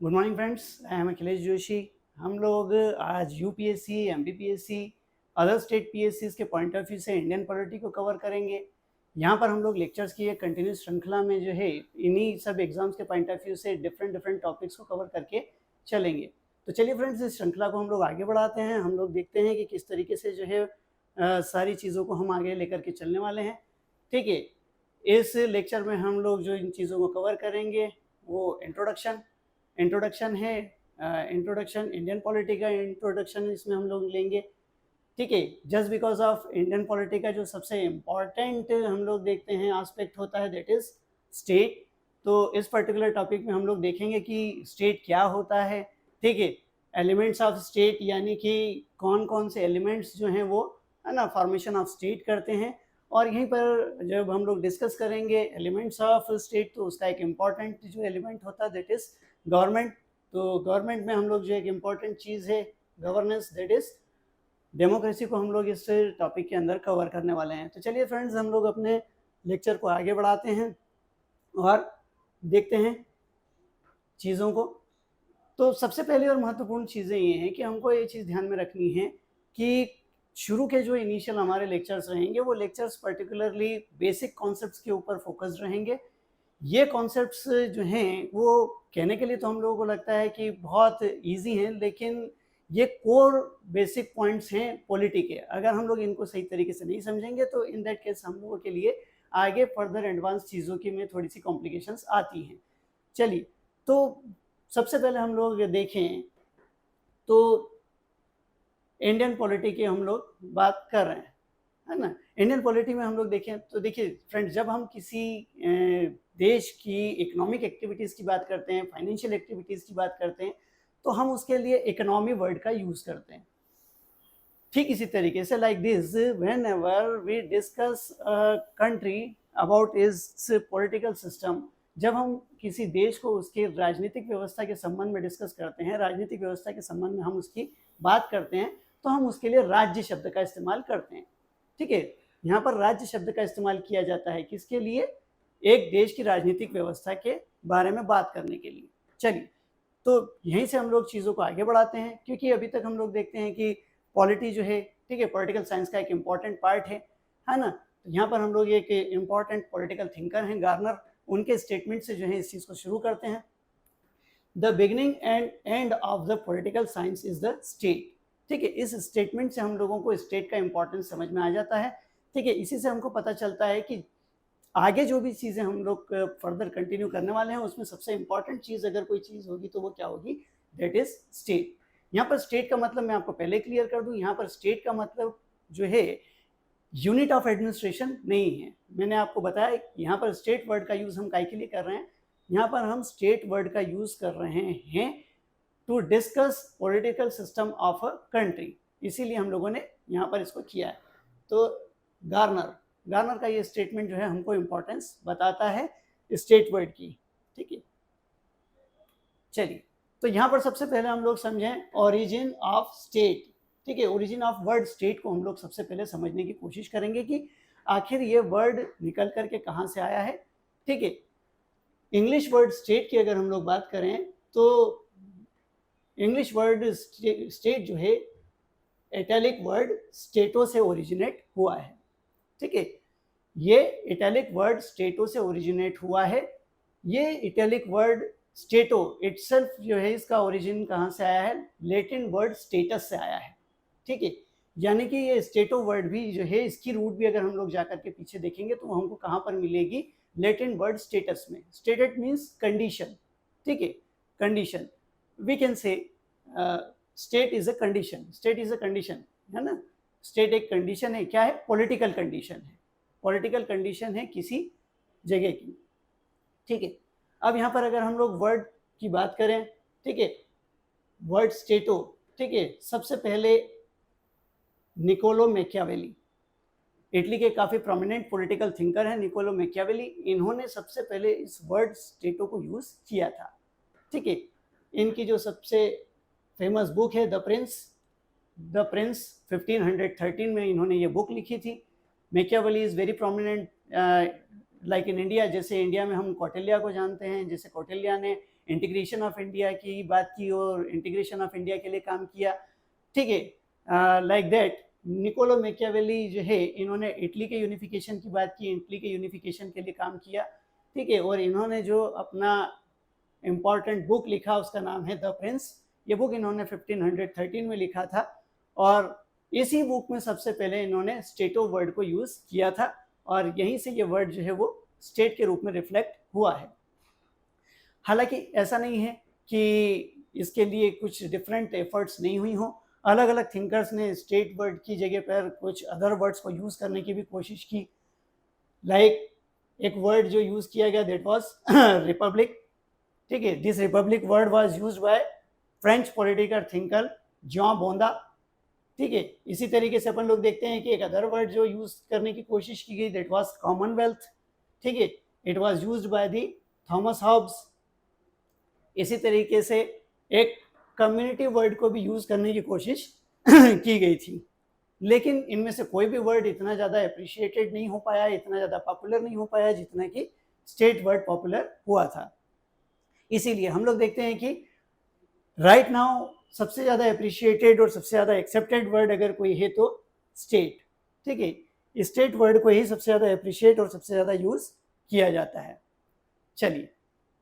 Good morning friends, I am Akhilesh Joshi. हम लोग आज यूपीएससी, एमपीपीएससी, अदर स्टेट पीएससीज के पॉइंट ऑफ व्यू से इंडियन पॉलिटी को कवर करेंगे। यहाँ पर हम लोग लेक्चर्स की एक कंटिन्यूस श्रृंखला में जो है इन्हीं सब एग्जाम्स के पॉइंट ऑफ व्यू से डिफरेंट टॉपिक्स को कवर करके चलेंगे। तो चलिए फ्रेंड्स, इस श्रृंखला को हम लोग आगे बढ़ाते हैं। हम लोग देखते हैं कि किस तरीके से जो है सारी चीज़ों को हम आगे लेकर के चलने वाले हैं। ठीक है, इस लेक्चर में हम लोग जो इन चीज़ों को कवर करेंगे वो इंट्रोडक्शन है। इंट्रोडक्शन इंडियन पॉलिटी का इंट्रोडक्शन इसमें हम लोग लेंगे। ठीक है, just because of Indian polity का जो सबसे इम्पॉर्टेंट हम लोग देखते हैं एस्पेक्ट होता है दैट इज स्टेट। तो इस पर्टिकुलर टॉपिक में हम लोग देखेंगे कि स्टेट क्या होता है। ठीक है, एलिमेंट्स ऑफ स्टेट यानी कि कौन कौन से एलिमेंट्स जो हैं वो है ना फॉर्मेशन ऑफ स्टेट करते हैं। और यहीं पर जब हम लोग डिस्कस करेंगे एलिमेंट्स ऑफ स्टेट तो उसका एक इम्पॉर्टेंट जो एलिमेंट होता है दैट इज गवर्नमेंट। तो गवर्नमेंट में हम लोग जो एक इम्पॉर्टेंट चीज़ है गवर्नेंस दैट इज डेमोक्रेसी को हम लोग इस टॉपिक के अंदर कवर करने वाले हैं। तो चलिए फ्रेंड्स, हम लोग अपने लेक्चर को आगे बढ़ाते हैं और देखते हैं चीज़ों को। तो सबसे पहले और महत्वपूर्ण चीज़ें ये हैं कि हमको ये चीज़ ध्यान में रखनी है कि शुरू के जो इनिशियल हमारे लेक्चर्स रहेंगे वो लेक्चर्स पर्टिकुलरली बेसिक कॉन्सेप्ट्स के ऊपर फोकस रहेंगे। ये कॉन्सेप्ट्स जो हैं वो कहने के लिए तो हम लोगों को लगता है कि बहुत इजी हैं, लेकिन ये कोर बेसिक पॉइंट्स हैं पॉलिटी के। अगर हम लोग इनको सही तरीके से नहीं समझेंगे तो इन दैट केस हम लोगों के लिए आगे फर्दर एडवांस चीज़ों की में थोड़ी सी कॉम्प्लिकेशंस आती हैं। चलिए, तो सबसे पहले हम लोग देखें तो इंडियन पॉलिटी की हम लोग बात कर रहे हैं, है ना। इंडियन पॉलिटी में हम लोग देखें तो देखिए फ्रेंड्स, जब हम किसी देश की इकोनॉमिक एक्टिविटीज़ की बात करते हैं, फाइनेंशियल एक्टिविटीज़ की बात करते हैं, तो हम उसके लिए इकोनॉमी वर्ड का यूज़ करते हैं। ठीक इसी तरीके से like this, whenever we discuss country about its political system, जब हम किसी देश को उसके राजनीतिक व्यवस्था के संबंध में डिस्कस करते हैं, राजनीतिक व्यवस्था के संबंध में हम उसकी बात करते हैं, तो हम उसके लिए राज्य शब्द का इस्तेमाल करते हैं। ठीक है, यहाँ पर राज्य शब्द का इस्तेमाल किया जाता है किसके लिए? एक देश की राजनीतिक व्यवस्था के बारे में बात करने के लिए। चलिए, तो यहीं से हम लोग चीज़ों को आगे बढ़ाते हैं, क्योंकि अभी तक हम लोग देखते हैं कि पॉलिटी जो है, ठीक है, पॉलिटिकल साइंस का एक इम्पॉर्टेंट पार्ट है ना। तो यहाँ पर हम लोग एक इम्पॉर्टेंट पॉलिटिकल थिंकर हैं गार्नर, उनके स्टेटमेंट से जो है इस चीज़ को शुरू करते हैं। The beginning and end of the political science is the state. ठीक है, इस स्टेटमेंट से हम लोगों को स्टेट का इंपॉर्टेंस समझ में आ जाता है। ठीक है, इसी से हमको पता चलता है कि आगे जो भी चीज़ें हम लोग फर्दर कंटिन्यू करने वाले हैं उसमें सबसे इंपॉर्टेंट चीज़ अगर कोई चीज़ होगी तो वो क्या होगी? That is state. यहाँ पर स्टेट का मतलब मैं आपको पहले क्लियर कर दूं, यहाँ पर स्टेट का मतलब जो है यूनिट ऑफ एडमिनिस्ट्रेशन नहीं है। मैंने आपको बताया यहाँ पर स्टेट वर्ड का यूज़ हम काय के लिए कर रहे हैं? यहाँ पर हम स्टेट वर्ड का यूज़ कर रहे हैं to discuss political system of a country, इसीलिए हम लोगों ने यहाँ पर इसको किया है। तो गार्नर का ये स्टेटमेंट जो है हमको इम्पोर्टेंस बताता है स्टेट वर्ड की। ठीक है, चलिए, तो यहाँ पर सबसे पहले हम लोग समझें ओरिजिन ऑफ स्टेट। ठीक है, ओरिजिन ऑफ वर्ड स्टेट को हम लोग सबसे पहले समझने की कोशिश करेंगे कि आखिर ये वर्ड निकल करके कहाँ से आया है। ठीक है, इंग्लिश वर्ड स्टेट की अगर हम लोग बात करें तो इंग्लिश वर्ड स्टेट जो है इटैलिक वर्ड स्टेटो से ओरिजिनेट हुआ है। ठीक है, ये इटैलिक वर्ड स्टेटो से ओरिजिनेट हुआ है। ये इटैलिक वर्ड स्टेटो इटसेल्फ जो है इसका ओरिजिन कहाँ से आया है? लैटिन वर्ड स्टेटस से आया है। ठीक है, यानी कि ये स्टेटो वर्ड भी जो है इसकी रूट भी अगर हम लोग जाकर के पीछे देखेंगे तो हमको कहाँ पर मिलेगी? लैटिन वर्ड स्टेटस में। Status means condition. ठीक है, condition, we can say state is a condition. State is a condition, है ना। स्टेट एक कंडीशन है, क्या है? पॉलिटिकल कंडीशन है। पॉलिटिकल कंडीशन है किसी जगह की। ठीक है, अब यहाँ पर अगर हम लोग वर्ड की बात करें, ठीक है, वर्ड स्टेटो, ठीक है, सबसे पहले निकोलो मैकियावेली, इटली के काफ़ी प्रोमिनेंट पॉलिटिकल थिंकर हैं निकोलो मैकियावेली, इन्होंने सबसे पहले इस वर्ड स्टेटो को यूज़ किया था। ठीक है, इनकी जो सबसे फेमस बुक है द प्रिंस 1513 में इन्होंने ये बुक लिखी थी। Machiavelli is very prominent like in India, जैसे इंडिया में हम कौटिल्य को जानते हैं, जैसे कौटिल्य ने इंटीग्रेशन ऑफ इंडिया की बात की और इंटीग्रेशन ऑफ इंडिया के लिए काम किया, ठीक है। लाइक दैट निकोलो मैकियावेली जो है, इन्होंने इटली के यूनिफिकेशन की बात की, इटली के यूनिफिकेशन के लिए काम किया, ठीक है। और इन्होंने जो अपना इम्पॉर्टेंट बुक लिखा उसका नाम है द प्रिंस। ये बुक इन्होंने 1513 में लिखा था और इसी बुक में सबसे पहले इन्होंने स्टेट ऑफ वर्ड को यूज किया था और यहीं से ये वर्ड जो है वो स्टेट के रूप में रिफ्लेक्ट हुआ है। हालांकि ऐसा नहीं है कि इसके लिए कुछ डिफरेंट एफर्ट्स नहीं हुई हों, अलग अलग थिंकर्स ने स्टेट वर्ड की जगह पर कुछ अदर वर्ड्स को यूज करने की भी कोशिश की। लाइक एक वर्ड जो यूज किया गया दैट वाज रिपब्लिक, ठीक है। This republic word was used by French political thinker John बोंदा, ठीक है। इसी तरीके से अपन लोग देखते हैं कि एक अदर वर्ड जो यूज करने की कोशिश की गई दैट वाज कॉमनवेल्थ, ठीक है। It was used by the Thomas Hobbes. इसी तरीके से एक कम्युनिटी वर्ड को भी यूज करने की कोशिश की गई थी, लेकिन इनमें से कोई भी वर्ड इतना ज़्यादा अप्रिशिएटेड नहीं हो पाया, इतना ज़्यादा पॉपुलर नहीं हो पाया जितना कि स्टेट वर्ड पॉपुलर हुआ था। इसीलिए हम लोग देखते हैं कि राइट नाउ सबसे ज़्यादा अप्रिशिएटेड और सबसे ज़्यादा एक्सेप्टेड वर्ड अगर कोई है तो स्टेट, ठीक है। स्टेट वर्ड को ही सबसे ज़्यादा अप्रिशिएट और सबसे ज़्यादा यूज़ किया जाता है। चलिए,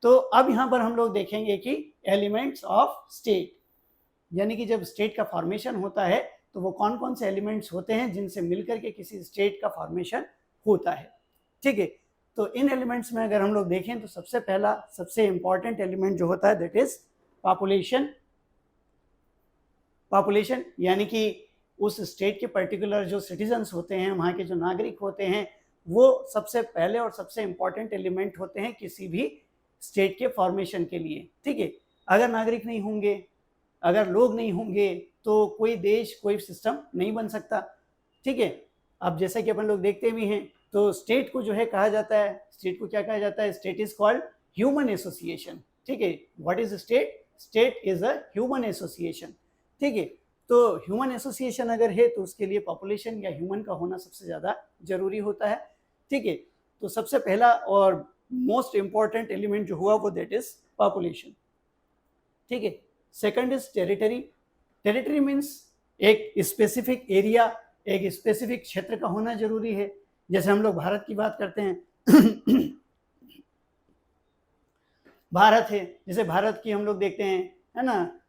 तो अब यहाँ पर हम लोग देखेंगे कि एलिमेंट्स ऑफ स्टेट, यानी कि जब स्टेट का फॉर्मेशन होता है तो वो कौन कौन से एलिमेंट्स होते हैं जिनसे मिलकर के किसी स्टेट का फॉर्मेशन होता है, ठीक है। तो इन एलिमेंट्स में अगर हम लोग देखें तो सबसे पहला सबसे इंपॉर्टेंट एलिमेंट जो होता है दैट इज पॉपुलेशन। पॉपुलेशन यानी कि उस स्टेट के पर्टिकुलर जो सिटीजन्स होते हैं, वहाँ के जो नागरिक होते हैं, वो सबसे पहले और सबसे इंपॉर्टेंट एलिमेंट होते हैं किसी भी स्टेट के फॉर्मेशन के लिए, ठीक है। अगर नागरिक नहीं होंगे, अगर लोग नहीं होंगे तो कोई देश कोई सिस्टम नहीं बन सकता, ठीक है। अब जैसा कि अपन लोग देखते भी हैं तो स्टेट को जो है कहा जाता है, स्टेट को क्या कहा जाता है, state is called human association, ठीक है। What is state? State is a human association, ठीक है। तो ह्यूमन एसोसिएशन अगर है तो उसके लिए पॉपुलेशन या ह्यूमन का होना सबसे ज़्यादा जरूरी होता है, ठीक है। तो सबसे पहला और मोस्ट इंपॉर्टेंट एलिमेंट जो हुआ वो दैट इज पॉपुलेशन, ठीक है। Second is territory. Territory means एक स्पेसिफिक एरिया, एक स्पेसिफिक क्षेत्र का होना जरूरी है। जैसे हम लोग भारत की बात करते हैं भारत है, जैसे भारत की हम लोग देखते हैं, है ना,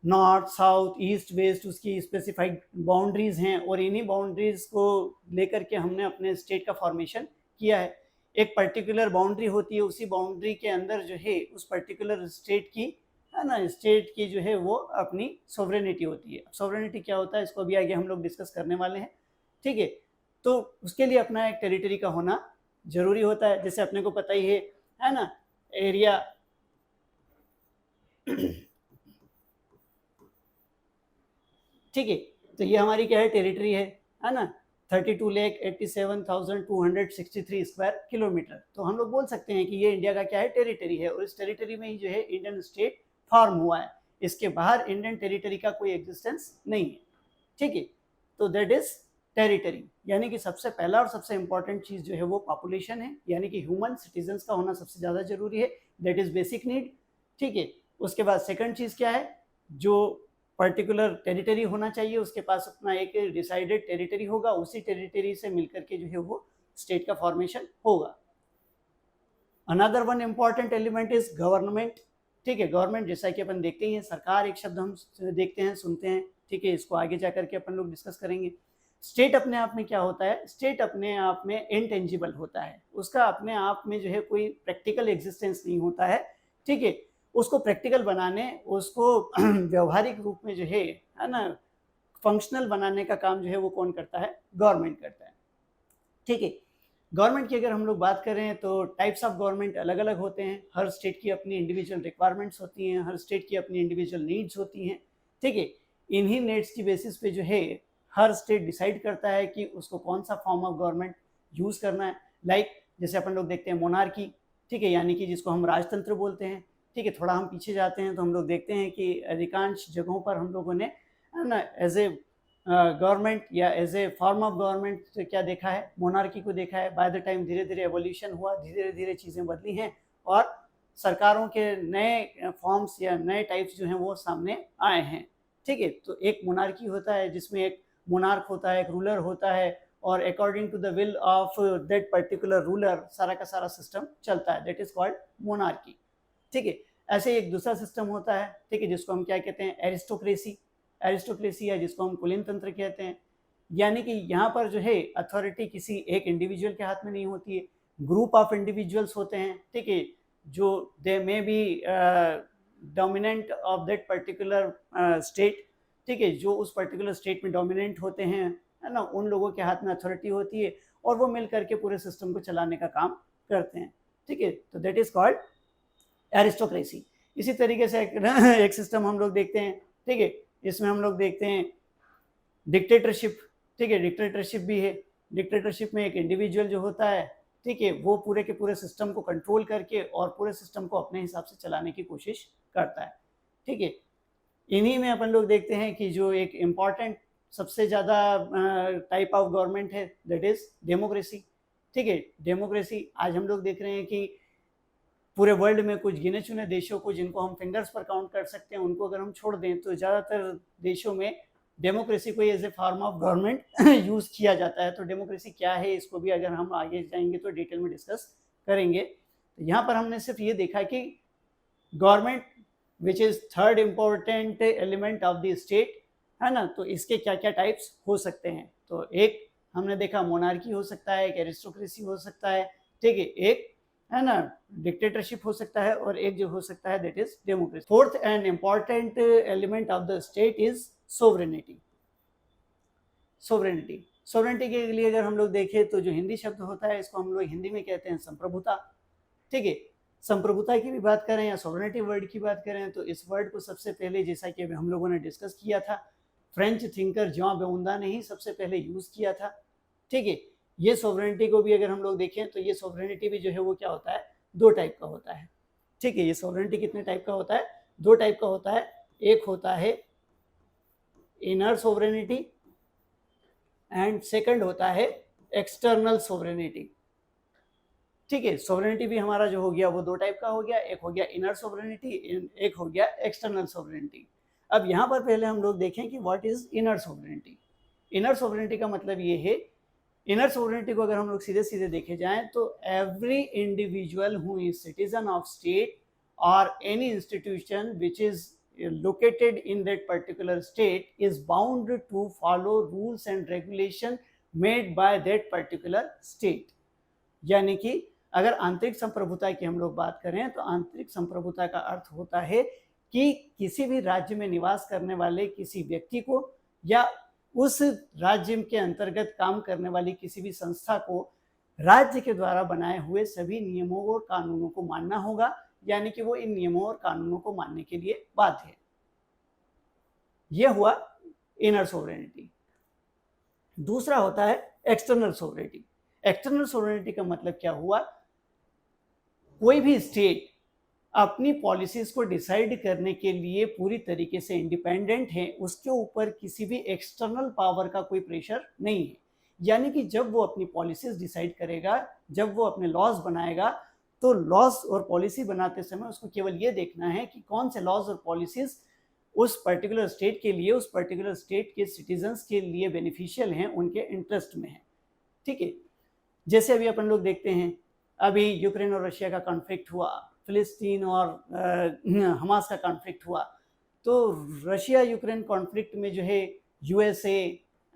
नॉर्थ साउथ ईस्ट वेस्ट उसकी स्पेसिफाइड बाउंड्रीज हैं और इन्हीं बाउंड्रीज को लेकर के हमने अपने स्टेट का फॉर्मेशन किया है। एक पर्टिकुलर बाउंड्री होती है, उसी बाउंड्री के अंदर जो है उस पर्टिकुलर स्टेट की, है ना, स्टेट की जो है वो अपनी सोवरेनिटी होती है। सोवरेनिटी क्या होता है इसको भी आगे हम लोग डिस्कस करने वाले हैं, ठीक है। तो उसके लिए अपना एक टेरिटरी का होना जरूरी होता है। जैसे अपने को पता ही है ना, एरिया ठीक है। तो ये हमारी क्या है, टेरिटरी है ना, 32,87,263 स्क्वायर किलोमीटर। तो हम लोग बोल सकते हैं कि ये इंडिया का क्या है, टेरिटरी है और इस टेरिटरी में ही जो है इंडियन स्टेट फॉर्म हुआ है। इसके बाहर इंडियन टेरिटरी का कोई एग्जिस्टेंस नहीं है, ठीक है। तो दैट इज टेरिटरी, यानी कि सबसे पहला और सबसे इंपॉर्टेंट चीज जो है वो पॉपुलेशन है, यानी कि ह्यूमन सिटीजन्स का होना सबसे ज्यादा जरूरी है, दैट इज बेसिक नीड, ठीक है। उसके बाद सेकंड चीज क्या है, जो पर्टिकुलर टेरिटरी होना चाहिए उसके पास अपना एक डिसाइडेड टेरिटरी होगा, उसी टेरिटरी से मिलकर के जो है वो स्टेट का फॉर्मेशन होगा। Another one important element is government, ठीक है। गवर्नमेंट जैसा कि अपन देखते ही हैं, सरकार एक शब्द हम देखते हैं सुनते हैं, ठीक है। इसको आगे जाकर के अपन लोग डिस्कस करेंगे। स्टेट अपने आप में क्या होता है, स्टेट अपने आप में इनटेंजिबल होता है, उसका अपने आप में जो है कोई प्रैक्टिकल एग्जिस्टेंस नहीं होता है, ठीक है। उसको प्रैक्टिकल बनाने, उसको व्यवहारिक रूप में जो है ना फंक्शनल बनाने का काम जो है वो कौन करता है, गवर्नमेंट करता है, ठीक है। गवर्नमेंट की अगर हम लोग बात करें तो टाइप्स ऑफ गवर्नमेंट अलग अलग होते हैं, हर स्टेट की अपनी इंडिविजुअल रिक्वायरमेंट्स होती हैं, हर स्टेट की अपनी इंडिविजुअल नीड्स होती हैं, ठीक है। इन्हीं नीड्स की बेसिस पे जो है हर स्टेट डिसाइड करता है कि उसको कौन सा फॉर्म ऑफ गवर्नमेंट यूज करना है। लाइक जैसे अपन लोग देखते हैं मोनार्की, ठीक है, यानी कि जिसको हम राजतंत्र बोलते हैं, ठीक है। थोड़ा हम पीछे जाते हैं तो हम लोग देखते हैं कि अधिकांश जगहों पर हम लोगों ने ना एज ए गवर्नमेंट या as a form of government क्या देखा है, मोनार्की को देखा है। बाय द टाइम धीरे धीरे एवोल्यूशन हुआ, धीरे धीरे चीज़ें बदली हैं और सरकारों के नए फॉर्म्स या नए टाइप्स जो हैं वो सामने आए हैं। ठीक है, तो एक मोनार्की होता है जिसमें एक मोनार्क होता है, एक रूलर होता है और according to the will of that particular ruler सारा का सारा सिस्टम चलता है, दैट इज कॉल्ड मोनार्की। ठीक है, ऐसे एक दूसरा सिस्टम होता है, ठीक है, जिसको हम क्या कहते हैं, एरिस्टोक्रेसी। एरिस्टोक्रेसी या जिसको हम कुलीन तंत्र कहते हैं, यानी कि यहाँ पर जो है अथॉरिटी किसी एक इंडिविजुअल के हाथ में नहीं होती है, ग्रुप ऑफ इंडिविजुअल्स होते हैं, ठीक है, जो they may be dominant of that particular state, ठीक है, जो उस पर्टिकुलर स्टेट में डोमिनेंट होते हैं, है ना, उन लोगों के हाथ में अथॉरिटी होती है और वो मिल करके पूरे सिस्टम को चलाने का काम करते हैं। ठीक है, तो दैट इज कॉल्ड एरिस्टोक्रेसी। इसी तरीके से एक सिस्टम हम लोग देखते हैं, ठीक है, इसमें हम लोग देखते हैं डिक्टेटरशिप। ठीक है, डिक्टेटरशिप भी है। डिक्टेटरशिप में एक इंडिविजुअल जो होता है, ठीक है, वो पूरे के पूरे सिस्टम को कंट्रोल करके और पूरे सिस्टम को अपने हिसाब से चलाने की कोशिश करता है। ठीक है, इन्हीं में अपन लोग देखते हैं कि जो एक इम्पॉर्टेंट सबसे ज़्यादा टाइप ऑफ गवर्नमेंट है दैट इज डेमोक्रेसी। ठीक है, डेमोक्रेसी आज हम लोग देख रहे हैं कि पूरे वर्ल्ड में कुछ गिने चुने देशों को, जिनको हम फिंगर्स पर काउंट कर सकते हैं, उनको अगर हम छोड़ दें तो ज़्यादातर देशों में डेमोक्रेसी को as a form of government use किया जाता है। तो डेमोक्रेसी क्या है, इसको भी अगर हम आगे जाएंगे तो डिटेल में डिस्कस करेंगे। तो यहाँ पर हमने सिर्फ ये देखा कि government which is third important element of the state, है ना, तो इसके क्या क्या टाइप्स हो सकते हैं। तो एक हमने देखा मोनार्की हो सकता है, एक एरिस्टोक्रेसी हो सकता है, ठीक है, एक है ना डिक्टेटरशिप हो सकता है और एक जो हो सकता है that is democracy. Fourth and important element of the state is sovereignty. Sovereignty sovereignty के लिए अगर हम लोग देखें तो जो हिंदी शब्द होता है इसको हम लोग हिंदी में कहते हैं संप्रभुता। ठीक है, संप्रभुता की भी बात करें या सोवरेनिटी वर्ड की बात करें तो इस वर्ड को सबसे पहले, जैसा कि हम लोगों ने डिस्कस किया था, फ्रेंच थिंकर जॉन बेउंदा ने ही सबसे पहले यूज किया था। ठीक है, ये सोवरेनिटी को भी अगर हम लोग देखें तो ये सोवरेनिटी भी जो है वो क्या होता है, दो टाइप का होता है। ठीक है, ये सोवरेनिटी कितने टाइप का होता है, दो टाइप का होता है। एक होता है इनर सोवरेनिटी एंड सेकंड होता है एक्सटर्नल सोवरेनिटी। ठीक है, सोवरेनिटी भी हमारा जो हो गया वो दो टाइप का हो गया, एक हो गया इनर सोवरेनिटी, एक हो गया एक्सटर्नल सोवरेनिटी। अब यहाँ पर पहले हम लोग देखें कि what is inner sovereignty. Inner sovereignty का मतलब ये है, इनर सोवरेनिटी को अगर हम लोग सीधे सीधे देखे जाएं तो every individual who is citizen of state और any institution which is located in that particular state is bound to follow rules and regulation made by that particular state। यानी कि अगर आंतरिक संप्रभुता की हम लोग बात करें तो आंतरिक संप्रभुता का अर्थ होता है कि किसी भी राज्य में निवास करने वाले किसी व्यक्ति को या उस राज्य के अंतर्गत काम करने वाली किसी भी संस्था को राज्य के द्वारा बनाए हुए सभी नियमों और कानूनों को मानना होगा, यानी कि वो इन नियमों और कानूनों को मानने के लिए बाध्य है। यह हुआ इनर सोवरेनिटी। दूसरा होता है एक्सटर्नल सोवरेनिटी। एक्सटर्नल सोवरेनिटी का मतलब क्या हुआ, कोई भी स्टेट अपनी पॉलिसीज को डिसाइड करने के लिए पूरी तरीके से इंडिपेंडेंट है, उसके ऊपर किसी भी एक्सटर्नल पावर का कोई प्रेशर नहीं है। यानी कि जब वो अपनी पॉलिसीज डिसाइड करेगा, जब वो अपने लॉज बनाएगा, तो लॉज और पॉलिसी बनाते समय उसको केवल ये देखना है कि कौन से लॉज और पॉलिसीज उस पर्टिकुलर स्टेट के लिए, उस पर्टिकुलर स्टेट के सिटीजन्स के लिए बेनिफिशियल हैं, उनके इंटरेस्ट में है। ठीक है, जैसे अभी अपन लोग देखते हैं, अभी यूक्रेन और रशिया का कॉन्फ्लिक्ट हुआ, फिलिस्तीन और हमास का कॉन्फ्लिक्ट हुआ, तो रशिया यूक्रेन कॉन्फ्लिक्ट में जो है यूएसए,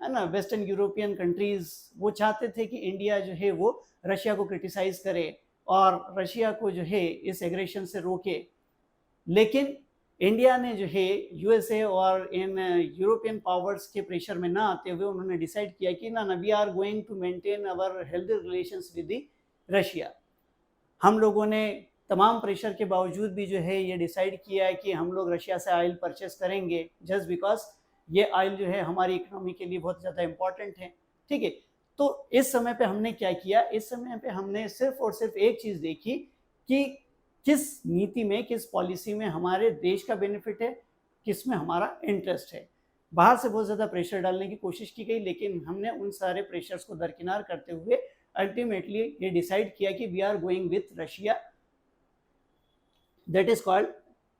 है ना, वेस्टर्न यूरोपियन कंट्रीज, वो चाहते थे कि इंडिया जो है वो रशिया को क्रिटिसाइज करे और रशिया को जो है इस एग्रेशन से रोके। लेकिन इंडिया ने जो है यूएसए और इन यूरोपियन पावर्स के प्रेशर में ना आते हुए उन्होंने डिसाइड किया कि ना we are going to maintain our healthy relations with the Russia. हम लोगों ने तमाम प्रेशर के बावजूद भी जो है ये डिसाइड किया है कि हम लोग रशिया से ऑयल परचेस करेंगे, जस्ट बिकॉज ये ऑयल जो है हमारी इकोनॉमी के लिए बहुत ज़्यादा इंपॉर्टेंट है। ठीक है, तो इस समय पे हमने क्या किया, इस समय पे हमने सिर्फ और सिर्फ एक चीज़ देखी कि किस नीति में, किस पॉलिसी में हमारे देश का बेनिफिट है, किस में हमारा इंटरेस्ट है। बाहर से बहुत ज़्यादा प्रेशर डालने की कोशिश की गई, लेकिन हमने उन सारे प्रेशर्स को दरकिनार करते हुए अल्टीमेटली ये डिसाइड किया कि we are going with Russia, that is called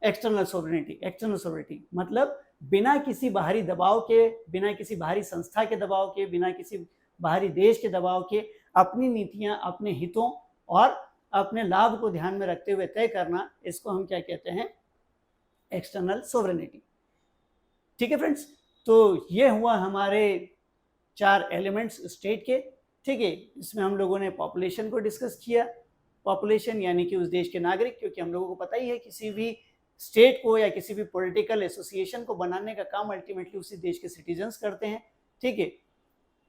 external sovereignty. External sovereignty मतलब बिना किसी बाहरी दबाव के, बिना किसी बाहरी संस्था के दबाव के, बिना किसी बाहरी देश के दबाव के अपनी नीतियां अपने हितों और अपने लाभ को ध्यान में रखते हुए तय करना, इसको हम क्या कहते हैं, एक्सटर्नल सोवरेनिटी। ठीक है फ्रेंड्स, तो ये हुआ हमारे 4 एलिमेंट्स स्टेट के। ठीक है, इसमें हम लोगों ने पॉपुलेशन को डिस्कस किया। पॉपुलेशन यानी कि उस देश के नागरिक, क्योंकि हम लोगों को पता ही है किसी भी स्टेट को या किसी भी पॉलिटिकल एसोसिएशन को बनाने का काम अल्टीमेटली उसी देश के सिटीजन्स करते हैं। ठीक है,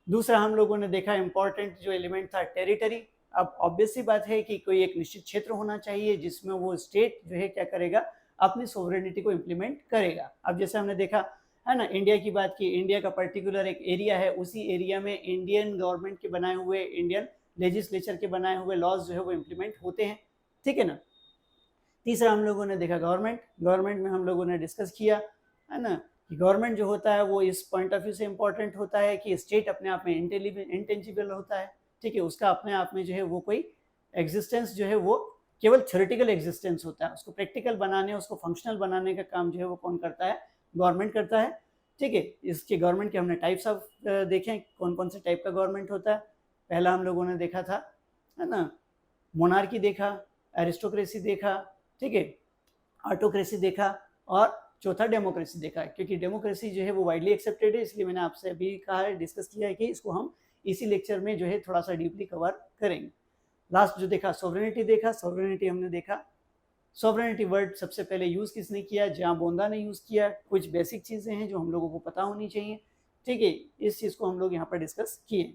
दूसरा हम लोगों ने देखा इंपॉर्टेंट जो एलिमेंट था टेरिटरी। अब ऑब्वियस सी बात है कि कोई एक निश्चित क्षेत्र होना चाहिए जिसमें वो स्टेट जो है क्या करेगा, अपनी सोवरेनिटी को इम्प्लीमेंट करेगा। अब जैसे हमने देखा है ना, इंडिया की बात की, इंडिया का पर्टिकुलर एक एरिया है, उसी एरिया में इंडियन गवर्नमेंट के बनाए हुए, इंडियन लेजिस्लेचर के बनाए हुए लॉज जो है वो इम्प्लीमेंट होते हैं। ठीक है ना। तीसरा हम लोगों ने देखा गवर्नमेंट। गवर्नमेंट में हम लोगों ने डिस्कस किया है ना कि गवर्नमेंट जो होता है वो इस पॉइंट ऑफ व्यू से इम्पोर्टेंट होता है कि स्टेट अपने आप में इंटेंजिबल होता है। ठीक है, उसका अपने आप में जो है वो कोई एग्जिस्टेंस जो है वो केवल थ्योरेटिकल एग्जिस्टेंस होता है, उसको प्रैक्टिकल बनाने, उसको फंक्शनल बनाने का काम जो है वो कौन करता है, गवर्नमेंट करता है। ठीक है, इसके गवर्नमेंट के हमने टाइप्स ऑफ देखें, कौन कौन से टाइप का गवर्नमेंट होता है। पहला हम लोगों ने देखा था है ना, मोनार्की देखा, एरिस्टोक्रेसी देखा, ठीक है, ऑटोक्रेसी देखा, और चौथा डेमोक्रेसी देखा। क्योंकि डेमोक्रेसी जो है वो वाइडली एक्सेप्टेड है, इसलिए मैंने आपसे अभी कहा है, डिस्कस किया है कि इसको हम इसी लेक्चर में जो है थोड़ा सा डीपली कवर करेंगे। लास्ट जो देखा सोवरेनिटी देखा। सोवरेनिटी हमने देखा, सोवरेनिटी वर्ड सबसे पहले यूज़ किसने किया, जहाँ बोंदा ने यूज़ किया। कुछ बेसिक चीज़ें हैं जो हम लोगों को पता होनी चाहिए। ठीक है, इस चीज़ को हम लोग यहाँ पर डिस्कस किए।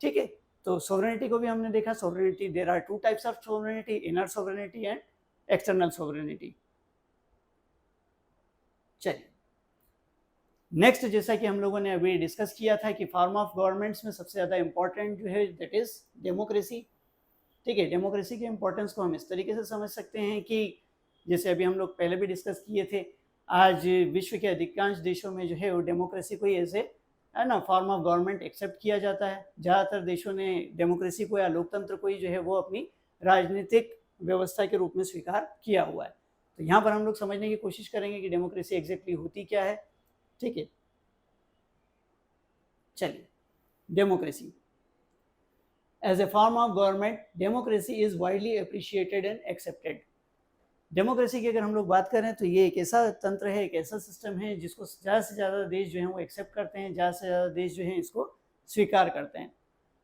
ठीक है, तो सोवरेनिटी को भी हमने देखा। Sovereignty, there are 2 types of sovereignty, inner sovereignty and external sovereignty. चलिए नेक्स्ट, जैसा कि हम लोगों ने अभी डिस्कस किया था कि फॉर्म ऑफ गवर्नमेंट्स में सबसे ज़्यादा इंपॉर्टेंट जो है दैट इज डेमोक्रेसी। ठीक है, डेमोक्रेसी के इंपॉर्टेंस को हम इस तरीके से समझ सकते हैं कि जैसे अभी हम लोग पहले भी डिस्कस किए थे, आज विश्व के अधिकांश देशों में जो है वो डेमोक्रेसी को ऐसे है ना फॉर्म ऑफ गवर्नमेंट एक्सेप्ट किया जाता है। ज़्यादातर देशों ने डेमोक्रेसी को या लोकतंत्र को ही जो है वो अपनी राजनीतिक व्यवस्था के रूप में स्वीकार किया हुआ है। तो यहाँ पर हम लोग समझने की कोशिश करेंगे कि डेमोक्रेसी एग्जैक्टली होती क्या है। ठीक है, चलिए, democracy as a form of government, democracy is widely appreciated and accepted. Democracy की अगर हम लोग बात करें तो ये एक ऐसा तंत्र है, एक ऐसा सिस्टम है जिसको ज़्यादा से ज़्यादा देश जो है वो एक्सेप्ट करते हैं, ज़्यादा से ज़्यादा देश जो है इसको स्वीकार करते हैं।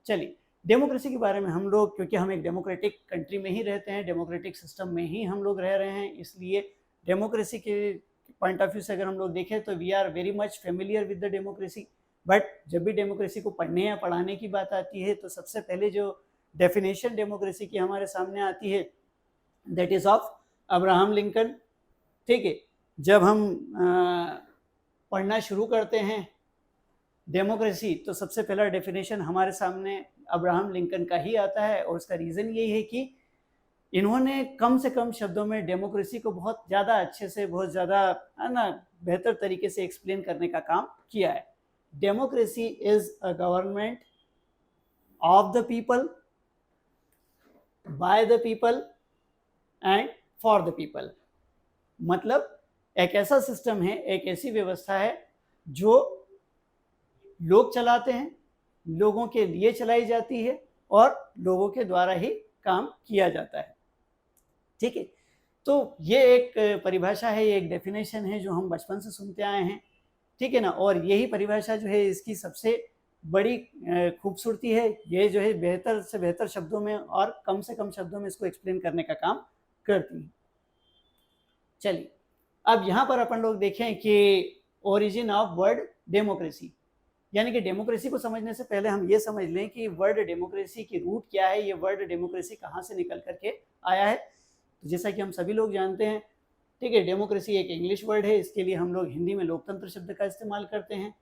चलिए, डेमोक्रेसी के बारे में हम लोग, क्योंकि हम एक डेमोक्रेटिक कंट्री में ही रहते हैं, डेमोक्रेटिक सिस्टम में ही हम लोग रह रहे हैं, इसलिए डेमोक्रेसी के पॉइंट ऑफ व्यू से अगर हम लोग देखें तो we are very much familiar with the democracy. But जब भी डेमोक्रेसी को पढ़ने या पढ़ाने की बात आती है तो सबसे पहले जो डेफिनेशन डेमोक्रेसी की हमारे सामने आती है that is of Abraham Lincoln. ठीक है, जब हम पढ़ना शुरू करते हैं डेमोक्रेसी तो सबसे पहला डेफिनेशन हमारे सामने अब्राहम लिंकन का ही आता है, और उसका रीज़न यही है कि इन्होंने कम से कम शब्दों में डेमोक्रेसी को बहुत ज़्यादा अच्छे से, बहुत ज़्यादा है ना बेहतर तरीके से एक्सप्लेन करने का काम किया है। Democracy is a government of the people, by the people and for the people. मतलब एक ऐसा सिस्टम है, एक ऐसी व्यवस्था है जो लोग चलाते हैं, लोगों के लिए चलाई जाती है और लोगों के द्वारा ही काम किया जाता है। ठीक है, तो ये एक परिभाषा है, ये एक डेफिनेशन है जो हम बचपन से सुनते आए हैं। ठीक है ना, और यही परिभाषा जो है इसकी सबसे बड़ी खूबसूरती है, ये जो है बेहतर से बेहतर शब्दों में और कम से कम शब्दों में इसको एक्सप्लेन करने का काम करती है। चलिए, अब यहाँ पर अपन लोग देखें कि ओरिजिन ऑफ वर्ड डेमोक्रेसी, यानी कि डेमोक्रेसी को समझने से पहले हम ये समझ लें कि वर्ड डेमोक्रेसी की रूट क्या है, ये वर्ड डेमोक्रेसी कहाँ से निकल करके आया है। तो जैसा कि हम सभी लोग जानते हैं, ठीक है, डेमोक्रेसी एक इंग्लिश वर्ड है, इसके लिए हम लोग हिंदी में लोकतंत्र शब्द का इस्तेमाल करते हैं।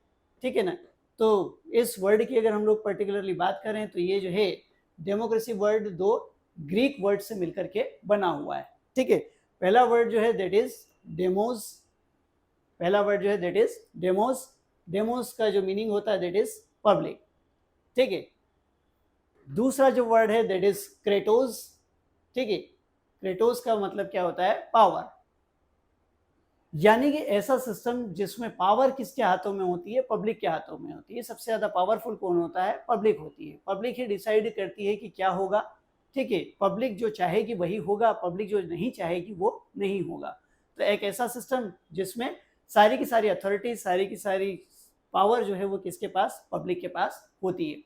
ठीक है ना, तो इस वर्ड की अगर हम लोग पर्टिकुलरली बात करें तो ये जो है डेमोक्रेसी वर्ड 2 ग्रीक वर्ड से मिलकर के बना हुआ है। ठीक है, पहला वर्ड जो है दैट इज डेमोस, पहला वर्ड जो है दैट इज डेमोस, डेमोस का जो मीनिंग होता है दैट इज पब्लिक, ठीक है। दूसरा जो वर्ड है दैट इज क्रेटोस, ठीक है। क्रेटोस का मतलब क्या होता है, पावर, यानी कि ऐसा सिस्टम जिसमें पावर किसके हाथों में होती है, पब्लिक के हाथों में होती है। सबसे ज्यादा पावरफुल कौन होता है, पब्लिक होती है। पब्लिक ही डिसाइड करती है कि क्या होगा, ठीक है। पब्लिक जो चाहेगी वही होगा, पब्लिक जो नहीं चाहेगी वो नहीं होगा। तो एक ऐसा सिस्टम जिसमें सारी की सारी अथॉरिटी, सारी की सारी पावर जो है वो किसके पास, पब्लिक के पास होती है।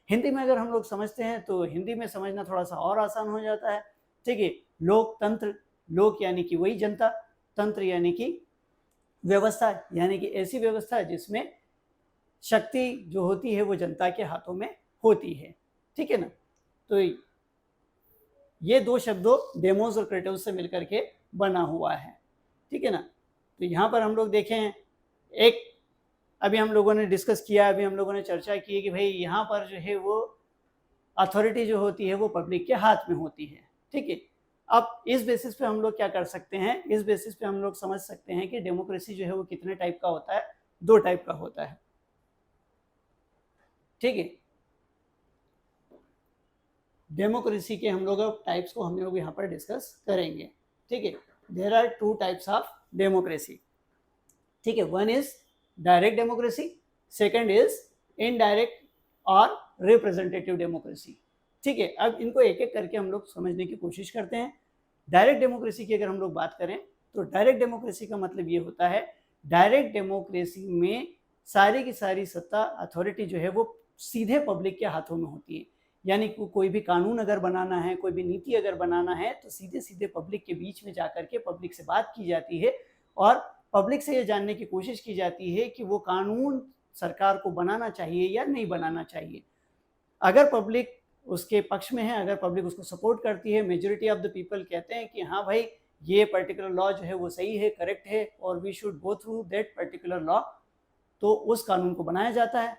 हिंदी में अगर हम लोग समझते हैं तो हिंदी में समझना थोड़ा सा और आसान हो जाता है, ठीक है। लोकतंत्र, लोक यानी कि वही जनता, तंत्र यानी कि व्यवस्था, यानी कि ऐसी व्यवस्था जिसमें शक्ति जो होती है वो जनता के हाथों में होती है, ठीक है ना। तो ये दो शब्दों डेमोस और क्रेटोस से मिलकर के बना हुआ है, ठीक है ना। तो यहाँ पर हम लोग देखें, एक अभी हम लोगों ने डिस्कस किया, अभी हम लोगों ने चर्चा की कि भाई यहाँ पर जो है वो अथॉरिटी जो होती है वो पब्लिक के हाथ में होती है, ठीक है। अब इस बेसिस पे हम लोग क्या कर सकते हैं, इस बेसिस पे हम लोग समझ सकते हैं कि डेमोक्रेसी जो है वो कितने टाइप का होता है, दो टाइप का होता है, ठीक है। डेमोक्रेसी के हम लोग अब टाइप्स को हम लोग यहाँ पर डिस्कस करेंगे, ठीक है। There are two types of democracy, ठीक है। One is direct democracy, second is indirect और रिप्रेजेंटेटिव डेमोक्रेसी, ठीक है। अब इनको एक एक करके हम लोग समझने की कोशिश करते हैं। डायरेक्ट डेमोक्रेसी की अगर हम लोग बात करें तो डायरेक्ट डेमोक्रेसी का मतलब ये होता है, डायरेक्ट डेमोक्रेसी में सारी की सारी सत्ता, अथॉरिटी जो है वो सीधे पब्लिक के हाथों में होती है। यानी कोई भी कानून अगर बनाना है, कोई भी नीति अगर बनाना है तो सीधे सीधे पब्लिक के बीच में जाकर के पब्लिक से बात की जाती है और पब्लिक से ये जानने की कोशिश की जाती है कि वो कानून सरकार को बनाना चाहिए या नहीं बनाना चाहिए। अगर पब्लिक उसके पक्ष में है, अगर पब्लिक उसको सपोर्ट करती है, मेजोरिटी ऑफ द पीपल कहते हैं कि हाँ भाई ये पर्टिकुलर लॉ जो है वो सही है, करेक्ट है और we should go through that particular law, तो उस कानून को बनाया जाता है।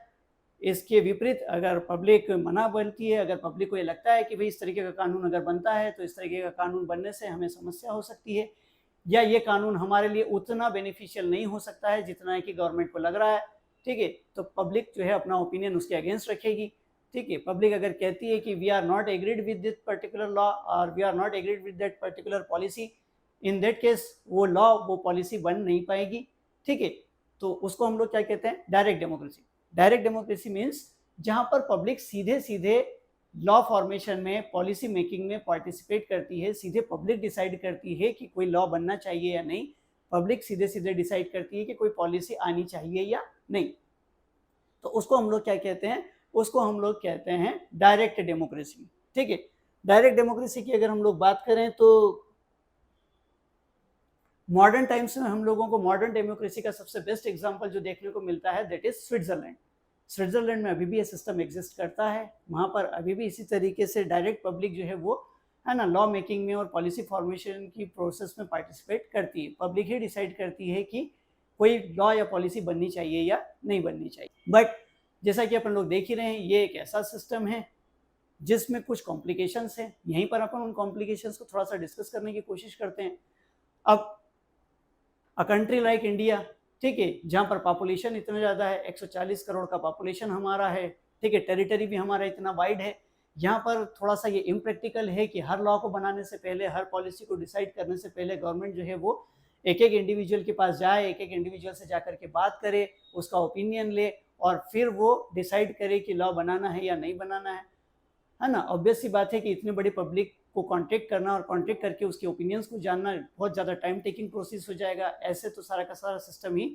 इसके विपरीत अगर पब्लिक मना बोलती है, अगर पब्लिक को ये लगता है कि भाई इस तरीके का कानून अगर बनता है तो इस तरीके का कानून बनने से हमें समस्या हो सकती है, या ये कानून हमारे लिए उतना बेनिफिशियल नहीं हो सकता है जितना है कि गवर्नमेंट को लग रहा है, ठीक है, तो पब्लिक जो है अपना ओपिनियन उसके अगेंस्ट रखेगी, ठीक है। पब्लिक अगर कहती है कि we are not agreed with this particular law और we are not agreed with that particular policy, in that case वो लॉ, वो पॉलिसी बन नहीं पाएगी, ठीक है। तो उसको हम लोग क्या कहते हैं, direct democracy. Direct democracy means जहां पर पब्लिक सीधे सीधे लॉ फॉर्मेशन में, पॉलिसी मेकिंग में पार्टिसिपेट करती है, सीधे पब्लिक डिसाइड करती है कि कोई लॉ बनना चाहिए या नहीं, पब्लिक सीधे सीधे डिसाइड करती है कि कोई पॉलिसी आनी चाहिए या नहीं, तो उसको हम लोग क्या कहते हैं, उसको हम लोग कहते हैं डायरेक्ट डेमोक्रेसी, ठीक है। डायरेक्ट डेमोक्रेसी की अगर हम लोग बात करें तो मॉडर्न टाइम्स में हम लोगों को मॉडर्न डेमोक्रेसी का सबसे बेस्ट एग्जांपल जो देखने को मिलता है दैट इज स्विट्जरलैंड। स्विट्जरलैंड में अभी भी ये सिस्टम एग्जिस्ट करता है, वहाँ पर अभी भी इसी तरीके से डायरेक्ट पब्लिक जो है वो है ना लॉ मेकिंग में और पॉलिसी फॉर्मेशन की प्रोसेस में पार्टिसिपेट करती है। पब्लिक ही डिसाइड करती है कि कोई लॉ या पॉलिसी बननी चाहिए या नहीं बननी चाहिए। बट जैसा कि अपन लोग देख ही रहे हैं, ये एक ऐसा सिस्टम है जिसमें कुछ कॉम्प्लिकेशंस हैं। यहीं पर अपन उन कॉम्प्लिकेशंस को थोड़ा सा डिस्कस करने की कोशिश करते हैं। अब अ कंट्री लाइक इंडिया, ठीक है, जहाँ पर पॉपुलेशन इतना ज़्यादा है, 140 करोड़ का पॉपुलेशन हमारा है, ठीक है, टेरिटरी भी हमारा इतना वाइड है, यहाँ पर थोड़ा सा ये इम्प्रैक्टिकल है कि हर लॉ को बनाने से पहले, हर पॉलिसी को डिसाइड करने से पहले गवर्नमेंट जो है वो एक एक इंडिविजुअल के पास जाए, एक एक इंडिविजुअल से जा करके बात करे, उसका ओपिनियन ले और फिर वो डिसाइड करे कि लॉ बनाना है या नहीं बनाना है ना। ऑब्वियस सी बात है कि इतनी बड़ी पब्लिक को कांटेक्ट करना और कांटेक्ट करके उसके ओपिनियंस को जानना बहुत ज़्यादा टाइम टेकिंग प्रोसेस हो जाएगा। ऐसे तो सारा का सारा सिस्टम ही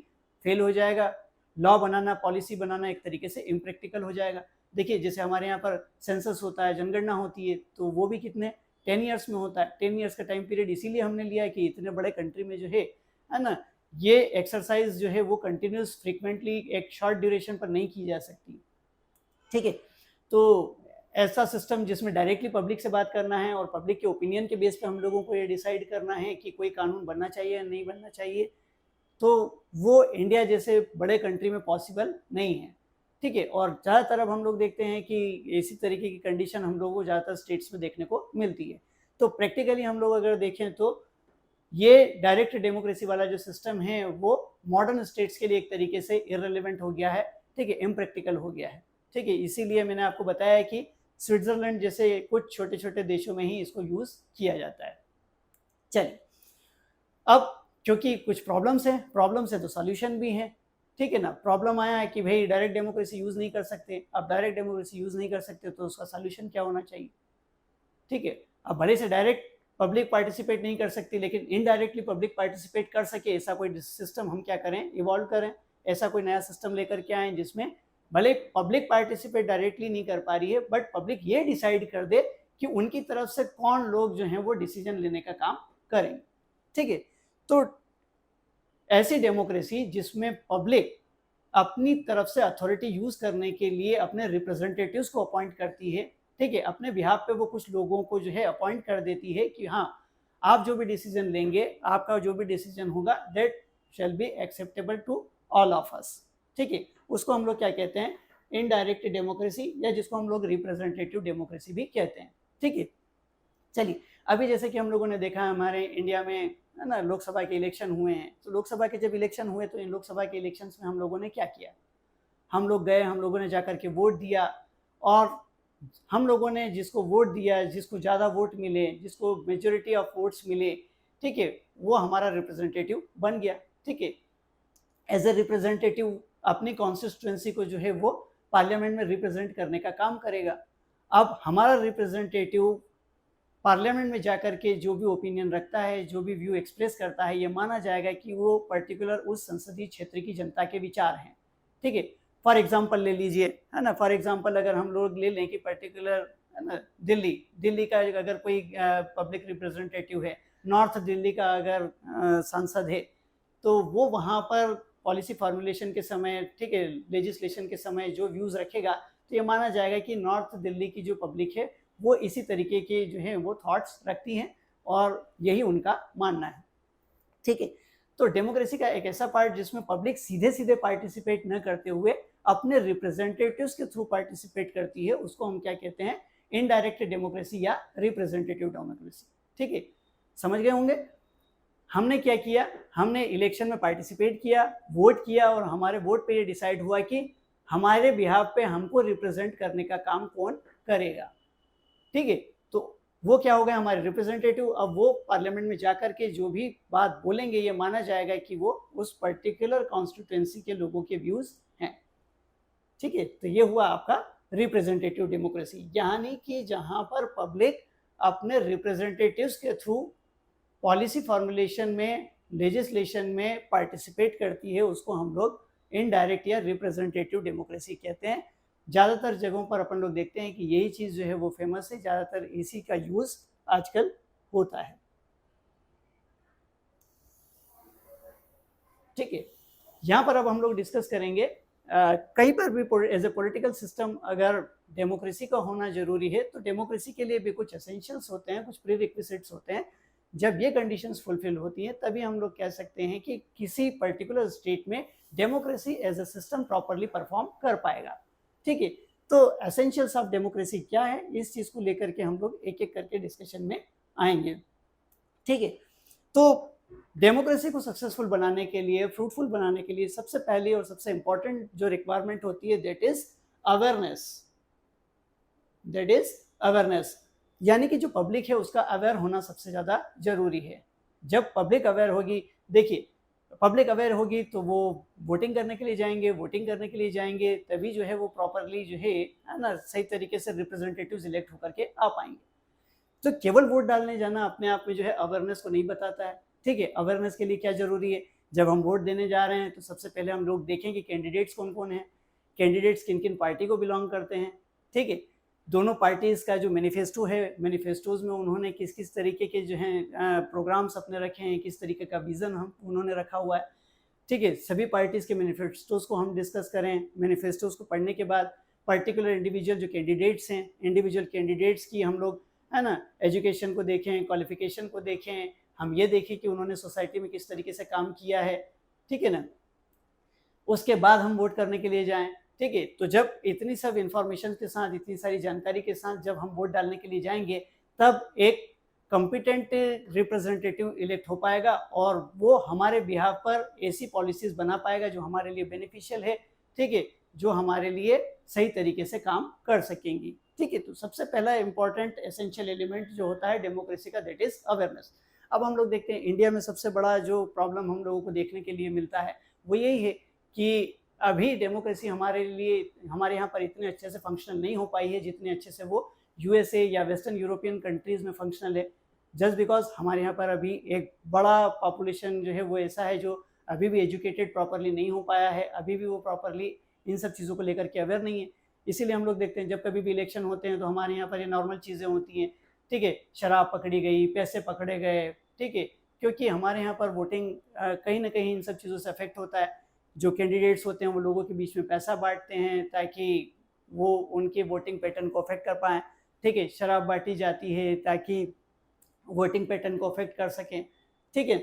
फेल हो जाएगा। लॉ बनाना, पॉलिसी बनाना एक तरीके से इम्प्रैक्टिकल हो जाएगा। देखिए जैसे हमारे यहाँ पर सेंसस होता है, जनगणना होती है, तो वो भी कितने 10 ईयर्स में होता है। 10 ईयर्स का टाइम पीरियड इसीलिए हमने लिया है कि इतने बड़े कंट्री में जो है ना, ये एक्सरसाइज जो है वो कंटिन्यूस फ्रिक्वेंटली एक शॉर्ट ड्यूरेशन पर नहीं की जा सकती, ठीक है। तो ऐसा सिस्टम जिसमें डायरेक्टली पब्लिक से बात करना है और पब्लिक के ओपिनियन के बेस पे हम लोगों को ये डिसाइड करना है कि कोई कानून बनना चाहिए या नहीं बनना चाहिए, तो वो इंडिया जैसे बड़े कंट्री में पॉसिबल नहीं है, ठीक है। और ज़्यादातर अब हम लोग देखते हैं कि इसी तरीके की कंडीशन हम लोगों को ज़्यादातर स्टेट्स में देखने को मिलती है। तो प्रैक्टिकली हम लोग अगर देखें तो ये डायरेक्ट डेमोक्रेसी वाला जो सिस्टम है वो मॉडर्न स्टेट्स के लिए एक तरीके से इररिलेवेंट हो गया है, ठीक है, इम्प्रैक्टिकल हो गया है, ठीक है। इसीलिए मैंने आपको बताया कि स्विट्जरलैंड जैसे कुछ छोटे छोटे देशों में ही इसको यूज किया जाता है। चलिए, अब क्योंकि कुछ प्रॉब्लम्स है तो सॉल्यूशन भी है, ठीक है ना। प्रॉब्लम आया है कि भाई डायरेक्ट डेमोक्रेसी यूज नहीं कर सकते, अब डायरेक्ट डेमोक्रेसी यूज नहीं कर सकते तो उसका सॉल्यूशन क्या होना चाहिए, ठीक है। अब भले से डायरेक्ट पब्लिक पार्टिसिपेट नहीं कर सकती, लेकिन इनडायरेक्टली पब्लिक पार्टिसिपेट कर सके, ऐसा कोई सिस्टम हम क्या करें, इवॉल्व करें, ऐसा कोई नया सिस्टम लेकर के आए जिसमें भले पब्लिक पार्टिसिपेट डायरेक्टली नहीं कर पा रही है, बट पब्लिक ये डिसाइड कर दे कि उनकी तरफ से कौन लोग जो हैं वो डिसीजन लेने का काम करेंगे, ठीक है। तो ऐसी डेमोक्रेसी जिसमें पब्लिक अपनी तरफ से अथॉरिटी यूज करने के लिए अपने रिप्रेजेंटेटिव्स को अपॉइंट करती है, ठीक है, अपने बिहाफ पे वो कुछ लोगों को जो है अपॉइंट कर देती है कि हाँ, आप जो भी डिसीजन लेंगे, आपका जो भी डिसीजन होगा, that shall be acceptable to all of us, ठीक है। उसको हम लोग क्या कहते हैं, इनडायरेक्ट डेमोक्रेसी, या जिसको हम लोग रिप्रेजेंटेटिव डेमोक्रेसी भी कहते हैं, ठीक है। चलिए, अभी जैसे कि हम लोगों ने देखा हमारे इंडिया में है ना, लोकसभा के इलेक्शन हुए हैं, तो लोकसभा के जब इलेक्शन हुए तो इन लोकसभा के इलेक्शंस में हम लोगों ने क्या किया, हम लोग गए, हम लोगों ने जाकर के वोट दिया, और हम लोगों ने जिसको वोट दिया, जिसको ज़्यादा वोट मिले, जिसको मेजोरिटी ऑफ वोट्स मिले, ठीक है, वो हमारा रिप्रेजेंटेटिव बन गया, ठीक है। एज ए रिप्रेजेंटेटिव अपनी कॉन्स्टिट्यूएंसी को जो है वो पार्लियामेंट में रिप्रेजेंट करने का काम करेगा। अब हमारा रिप्रेजेंटेटिव पार्लियामेंट में जाकर के जो भी ओपिनियन रखता है, जो भी व्यू एक्सप्रेस करता है, ये माना जाएगा कि वो पर्टिकुलर उस संसदीय क्षेत्र की जनता के विचार हैं, ठीक है। फॉर एग्जांपल ले लीजिए, है ना, फॉर एग्जांपल अगर हम लोग ले लें कि पर्टिकुलर, है ना, दिल्ली का अगर कोई पब्लिक रिप्रेजेंटेटिव है, नॉर्थ दिल्ली का अगर सांसद है, तो वो वहाँ पर पॉलिसी फॉर्मुलेशन के समय, ठीक है, लेजिस्लेशन के समय जो व्यूज़ रखेगा, तो ये माना जाएगा कि नॉर्थ दिल्ली की जो पब्लिक है वो इसी तरीके के जो है वो थॉट्स रखती हैं और यही उनका मानना है, ठीक है। तो डेमोक्रेसी का एक ऐसा पार्ट जिसमें पब्लिक सीधे सीधे पार्टिसिपेट न करते हुए अपने रिप्रेजेंटेटिव्स के थ्रू पार्टिसिपेट करती है, उसको हम क्या कहते हैं, इनडायरेक्ट डेमोक्रेसी या रिप्रेजेंटेटिव डेमोक्रेसी, ठीक है। समझ गए होंगे। हमने क्या किया, हमने इलेक्शन में पार्टिसिपेट किया, वोट किया, और हमारे वोट पे ये डिसाइड हुआ कि हमारे बिहाफ पे हमको रिप्रेजेंट करने का काम कौन करेगा, ठीक है। तो वो क्या हो गए, हमारे रिप्रेजेंटेटिव। अब वो पार्लियामेंट में जाकर के जो भी बात बोलेंगे, ये माना जाएगा कि वो उस पर्टिकुलर कॉन्स्टिट्यूएंसी के लोगों के व्यूज हैं, ठीक है। तो ये हुआ आपका रिप्रेजेंटेटिव डेमोक्रेसी, यानी कि जहां पर पब्लिक अपने रिप्रेजेंटेटिव्स के थ्रू पॉलिसी फॉर्मुलेशन में, लेजिस्लेशन में पार्टिसिपेट करती है, उसको हम लोग इनडायरेक्ट या रिप्रेजेंटेटिव डेमोक्रेसी कहते हैं। ज़्यादातर जगहों पर अपन लोग देखते हैं कि यही चीज़ जो है वो फेमस है, ज़्यादातर इसी का यूज़ आजकल होता है, ठीक है। यहाँ पर अब हम लोग डिस्कस करेंगे, कहीं पर भी एज ए पॉलिटिकल सिस्टम अगर डेमोक्रेसी का होना जरूरी है, तो डेमोक्रेसी के लिए भी कुछ एसेंशियल्स होते हैं, कुछ प्री रिक्विजिट्स होते हैं। जब ये कंडीशंस फुलफिल होती हैं, तभी हम लोग कह सकते हैं कि किसी पर्टिकुलर स्टेट में democracy as a system properly perform कर पाएगा, ठीक है। तो एसेंशियल्स ऑफ डेमोक्रेसी क्या है, इस चीज़ को लेकर के हम लोग एक एक करके डिस्कशन में आएंगे, ठीक है। तो डेमोक्रेसी को सक्सेसफुल बनाने के लिए, फ्रूटफुल बनाने के लिए सबसे पहली और सबसे इंपॉर्टेंट जो रिक्वायरमेंट होती है, दैट इज अवेयरनेस, यानी कि जो पब्लिक है उसका अवेयर होना सबसे ज़्यादा जरूरी है। जब पब्लिक अवेयर होगी, देखिए, पब्लिक अवेयर होगी तो वो वोटिंग करने के लिए जाएंगे, तभी जो है वो प्रॉपरली जो है ना, सही तरीके से रिप्रेजेंटेटिव्स इलेक्ट होकर के आ पाएंगे। तो केवल वोट डालने जाना अपने आप में जो है अवेयरनेस को नहीं बताता है, ठीक है। अवेयरनेस के लिए क्या जरूरी है, जब हम वोट देने जा रहे हैं तो सबसे पहले हम लोग देखें कि कैंडिडेट्स कौन कौन हैं, कैंडिडेट्स किन किन पार्टी को बिलोंग करते हैं, ठीक है। दोनों पार्टीज़ का जो मैनिफेस्टो है, मैनिफेस्टोज में उन्होंने किस किस तरीके के जो हैं प्रोग्राम्स अपने रखे हैं, किस तरीके का विज़न उन्होंने रखा हुआ है, ठीक है। सभी पार्टीज़ के मैनिफेस्टोज को हम डिस्कस करें। मैनिफेस्टोज को पढ़ने के बाद पर्टिकुलर इंडिविजुअल जो कैंडिडेट्स हैं, इंडिविजुअल कैंडिडेट्स की हम लोग, है ना, एजुकेशन को देखें, क्वालिफिकेशन को देखें, हम ये देखें कि उन्होंने सोसाइटी में किस तरीके से काम किया है, ठीक है ना। उसके बाद हम वोट करने के लिए जाएं, ठीक है। तो जब इतनी सब इंफॉर्मेशन के साथ, इतनी सारी जानकारी के साथ जब हम वोट डालने के लिए जाएंगे, तब एक कॉम्पिटेंट रिप्रेजेंटेटिव इलेक्ट हो पाएगा और वो हमारे बिहाफ पर ऐसी पॉलिसीज बना पाएगा जो हमारे लिए बेनिफिशियल है, ठीक है, जो हमारे लिए सही तरीके से काम कर सकेंगी, ठीक है। तो सबसे पहला इंपॉर्टेंट एसेंशियल एलिमेंट जो होता है डेमोक्रेसी का, दैट इज अवेयरनेस। अब हम लोग देखते हैं इंडिया में सबसे बड़ा जो प्रॉब्लम हम लोगों को देखने के लिए मिलता है वो यही है कि अभी डेमोक्रेसी हमारे लिए, हमारे यहाँ पर इतने अच्छे से फंक्शनल नहीं हो पाई है जितने अच्छे से वो यूएसए या वेस्टर्न यूरोपियन कंट्रीज में फंक्शनल है। जस्ट बिकॉज हमारे यहाँ पर अभी एक बड़ा पॉपुलेशन जो है वो ऐसा है जो अभी भी एजुकेटेड प्रॉपरली नहीं हो पाया है, अभी भी वो प्रॉपरली इन सब चीज़ों को लेकर के अवेयर नहीं है। इसीलिए हम लोग देखते हैं जब कभी भी इलेक्शन होते हैं तो हमारे यहाँ पर ये नॉर्मल चीज़ें होती हैं, ठीक है, शराब पकड़ी गई, पैसे पकड़े गए, ठीक है, क्योंकि हमारे यहाँ पर वोटिंग कहीं ना कहीं इन सब चीज़ों से अफेक्ट होता है। जो कैंडिडेट्स होते हैं वो लोगों के बीच में पैसा बांटते हैं ताकि वो उनके वोटिंग पैटर्न को अफेक्ट कर पाएँ, ठीक है, शराब बांटी जाती है ताकि वोटिंग पैटर्न को अफेक्ट कर सकें, ठीक है।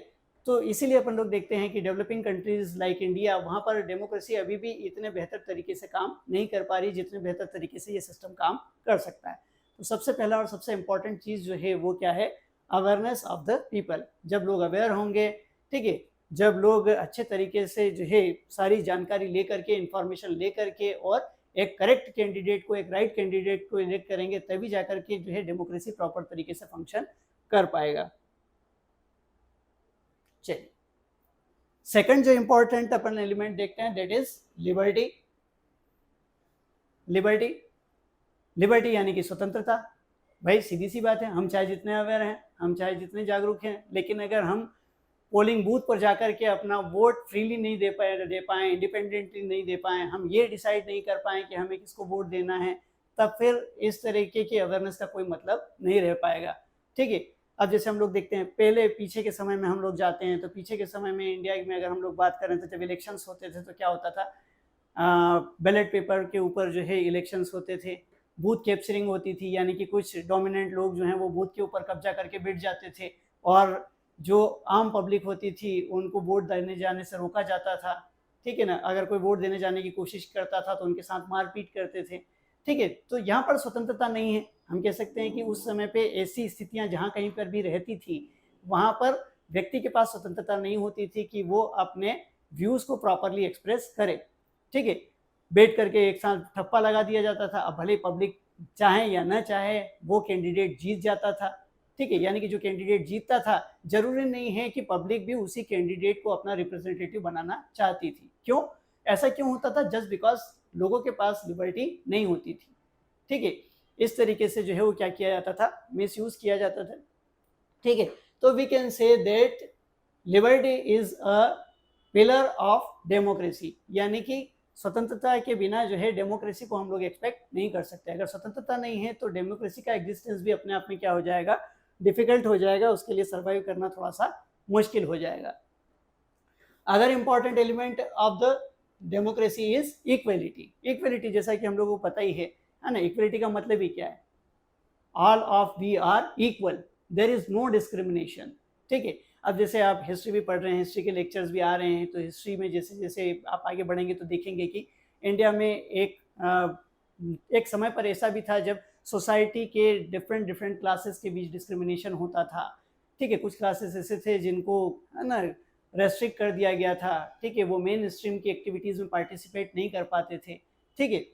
तो इसीलिए अपन लोग देखते हैं कि डेवलपिंग कंट्रीज लाइक इंडिया, वहाँ पर डेमोक्रेसी अभी भी इतने बेहतर तरीके से काम नहीं कर पा रही जितने बेहतर तरीके से ये सिस्टम काम कर सकता है। तो सबसे पहला और सबसे इम्पॉर्टेंट चीज़ जो है वो क्या है, अवेयरनेस ऑफ द पीपल। जब लोग अवेयर होंगे, ठीक है, जब लोग अच्छे तरीके से जो है सारी जानकारी लेकर के, इंफॉर्मेशन लेकर के और एक करेक्ट कैंडिडेट को, एक राइट कैंडिडेट को इलेक्ट करेंगे, तभी जाकर के जो है डेमोक्रेसी प्रॉपर तरीके से फंक्शन कर पाएगा। चलिए, सेकंड जो इंपॉर्टेंट अपन एलिमेंट देखते हैं that is liberty. Liberty, liberty यानी कि स्वतंत्रता। भाई सीधी सी बात है, हम चाहे जितने अवेयर हैं, हम चाहे जितने जागरूक हैं, लेकिन अगर हम पोलिंग बूथ पर जाकर के अपना वोट फ्रीली नहीं दे पाए, इंडिपेंडेंटली नहीं दे पाए, हम ये डिसाइड नहीं कर पाए कि हमें किसको वोट देना है, तब फिर इस तरीके की अवेयरनेस का कोई मतलब नहीं रह पाएगा, ठीक है। अब जैसे हम लोग देखते हैं पहले पीछे के समय में हम लोग जाते हैं तो पीछे के समय में इंडिया में अगर हम लोग बात करें तो जब इलेक्शंस होते थे तो क्या होता था, बैलेट पेपर के ऊपर जो है इलेक्शंस होते थे, बूथ कैप्चरिंग होती थी, यानी कि कुछ डोमिनेंट लोग जो हैं वो बूथ के ऊपर कब्जा करके बैठ जाते थे और जो आम पब्लिक होती थी उनको वोट देने जाने से रोका जाता था, ठीक है ना। अगर कोई वोट देने जाने की कोशिश करता था तो उनके साथ मारपीट करते थे, ठीक है। तो यहाँ पर स्वतंत्रता नहीं है। हम कह सकते हैं कि उस समय पे ऐसी स्थितियाँ जहाँ कहीं पर भी रहती थी वहाँ पर व्यक्ति के पास स्वतंत्रता नहीं होती थी कि वो अपने व्यूज़ को प्रॉपरली एक्सप्रेस करे, ठीक है। बैठ करके एक साथ ठप्पा लगा दिया जाता था, अब भले पब्लिक चाहे या न चाहे वो कैंडिडेट जीत जाता था, ठीक है। यानी कि जो कैंडिडेट जीतता था, जरूरी नहीं है कि पब्लिक भी उसी कैंडिडेट को अपना रिप्रेजेंटेटिव बनाना चाहती थी। क्यों ऐसा क्यों होता था? जस्ट बिकॉज लोगों के पास लिबर्टी नहीं होती थी, ठीक है। इस तरीके से जो है वो क्या किया जाता था, मिसयूज किया जाता था, ठीक है। तो we can say that liberty is a pillar of democracy, यानी कि स्वतंत्रता के बिना जो है डेमोक्रेसी को हम लोग एक्सपेक्ट नहीं कर सकते। अगर स्वतंत्रता नहीं है तो डेमोक्रेसी का एग्जिस्टेंस भी अपने आप में क्या हो जाएगा, डिफिकल्ट हो जाएगा, उसके लिए सर्वाइव करना थोड़ा सा मुश्किल हो जाएगा। Other important element of the democracy is equality. Equality जैसा कि हम लोगों को पता ही है ना, इक्वलिटी का मतलब ही क्या है, all of we are equal, there is no discrimination, ठीक है। अब जैसे आप हिस्ट्री भी पढ़ रहे हैं, हिस्ट्री के लेक्चर्स भी आ रहे हैं, तो हिस्ट्री में जैसे जैसे आप आगे बढ़ेंगे तो देखेंगे कि इंडिया में एक समय पर ऐसा भी था जब सोसाइटी के डिफरेंट क्लासेस के बीच डिस्क्रिमिनेशन होता था, ठीक है। कुछ क्लासेस ऐसे थे जिनको है ना रेस्ट्रिक्ट कर दिया गया था, ठीक है, वो मेन स्ट्रीम की एक्टिविटीज़ में पार्टिसिपेट नहीं कर पाते थे, ठीक है।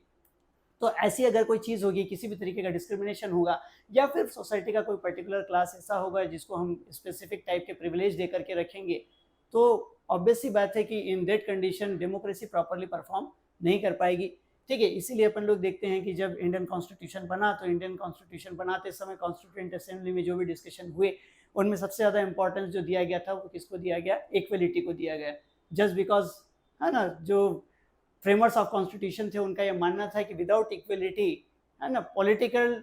तो ऐसी अगर कोई चीज़ होगी, किसी भी तरीके का डिस्क्रिमिनेशन होगा, या फिर सोसाइटी का कोई पर्टिकुलर क्लास ऐसा होगा जिसको हम स्पेसिफिक टाइप के प्रिविलेज दे करके रखेंगे, तो ऑब्वियस सी बात है कि in that condition democracy properly perform नहीं कर पाएगी, ठीक है। इसीलिए अपन लोग देखते हैं कि जब इंडियन कॉन्स्टिट्यूशन बना तो इंडियन कॉन्स्टिट्यूशन बनाते समय कॉन्स्टिट्यूएंट असेंबली में जो भी डिस्कशन हुए उनमें सबसे ज़्यादा इंपॉर्टेंस जो दिया गया था वो किसको दिया गया, इक्वलिटी को दिया गया। जस्ट बिकॉज है ना, जो फ्रेमर्स ऑफ कॉन्स्टिट्यूशन थे उनका ये मानना था कि विदाउट इक्वलिटी है ना पॉलिटिकल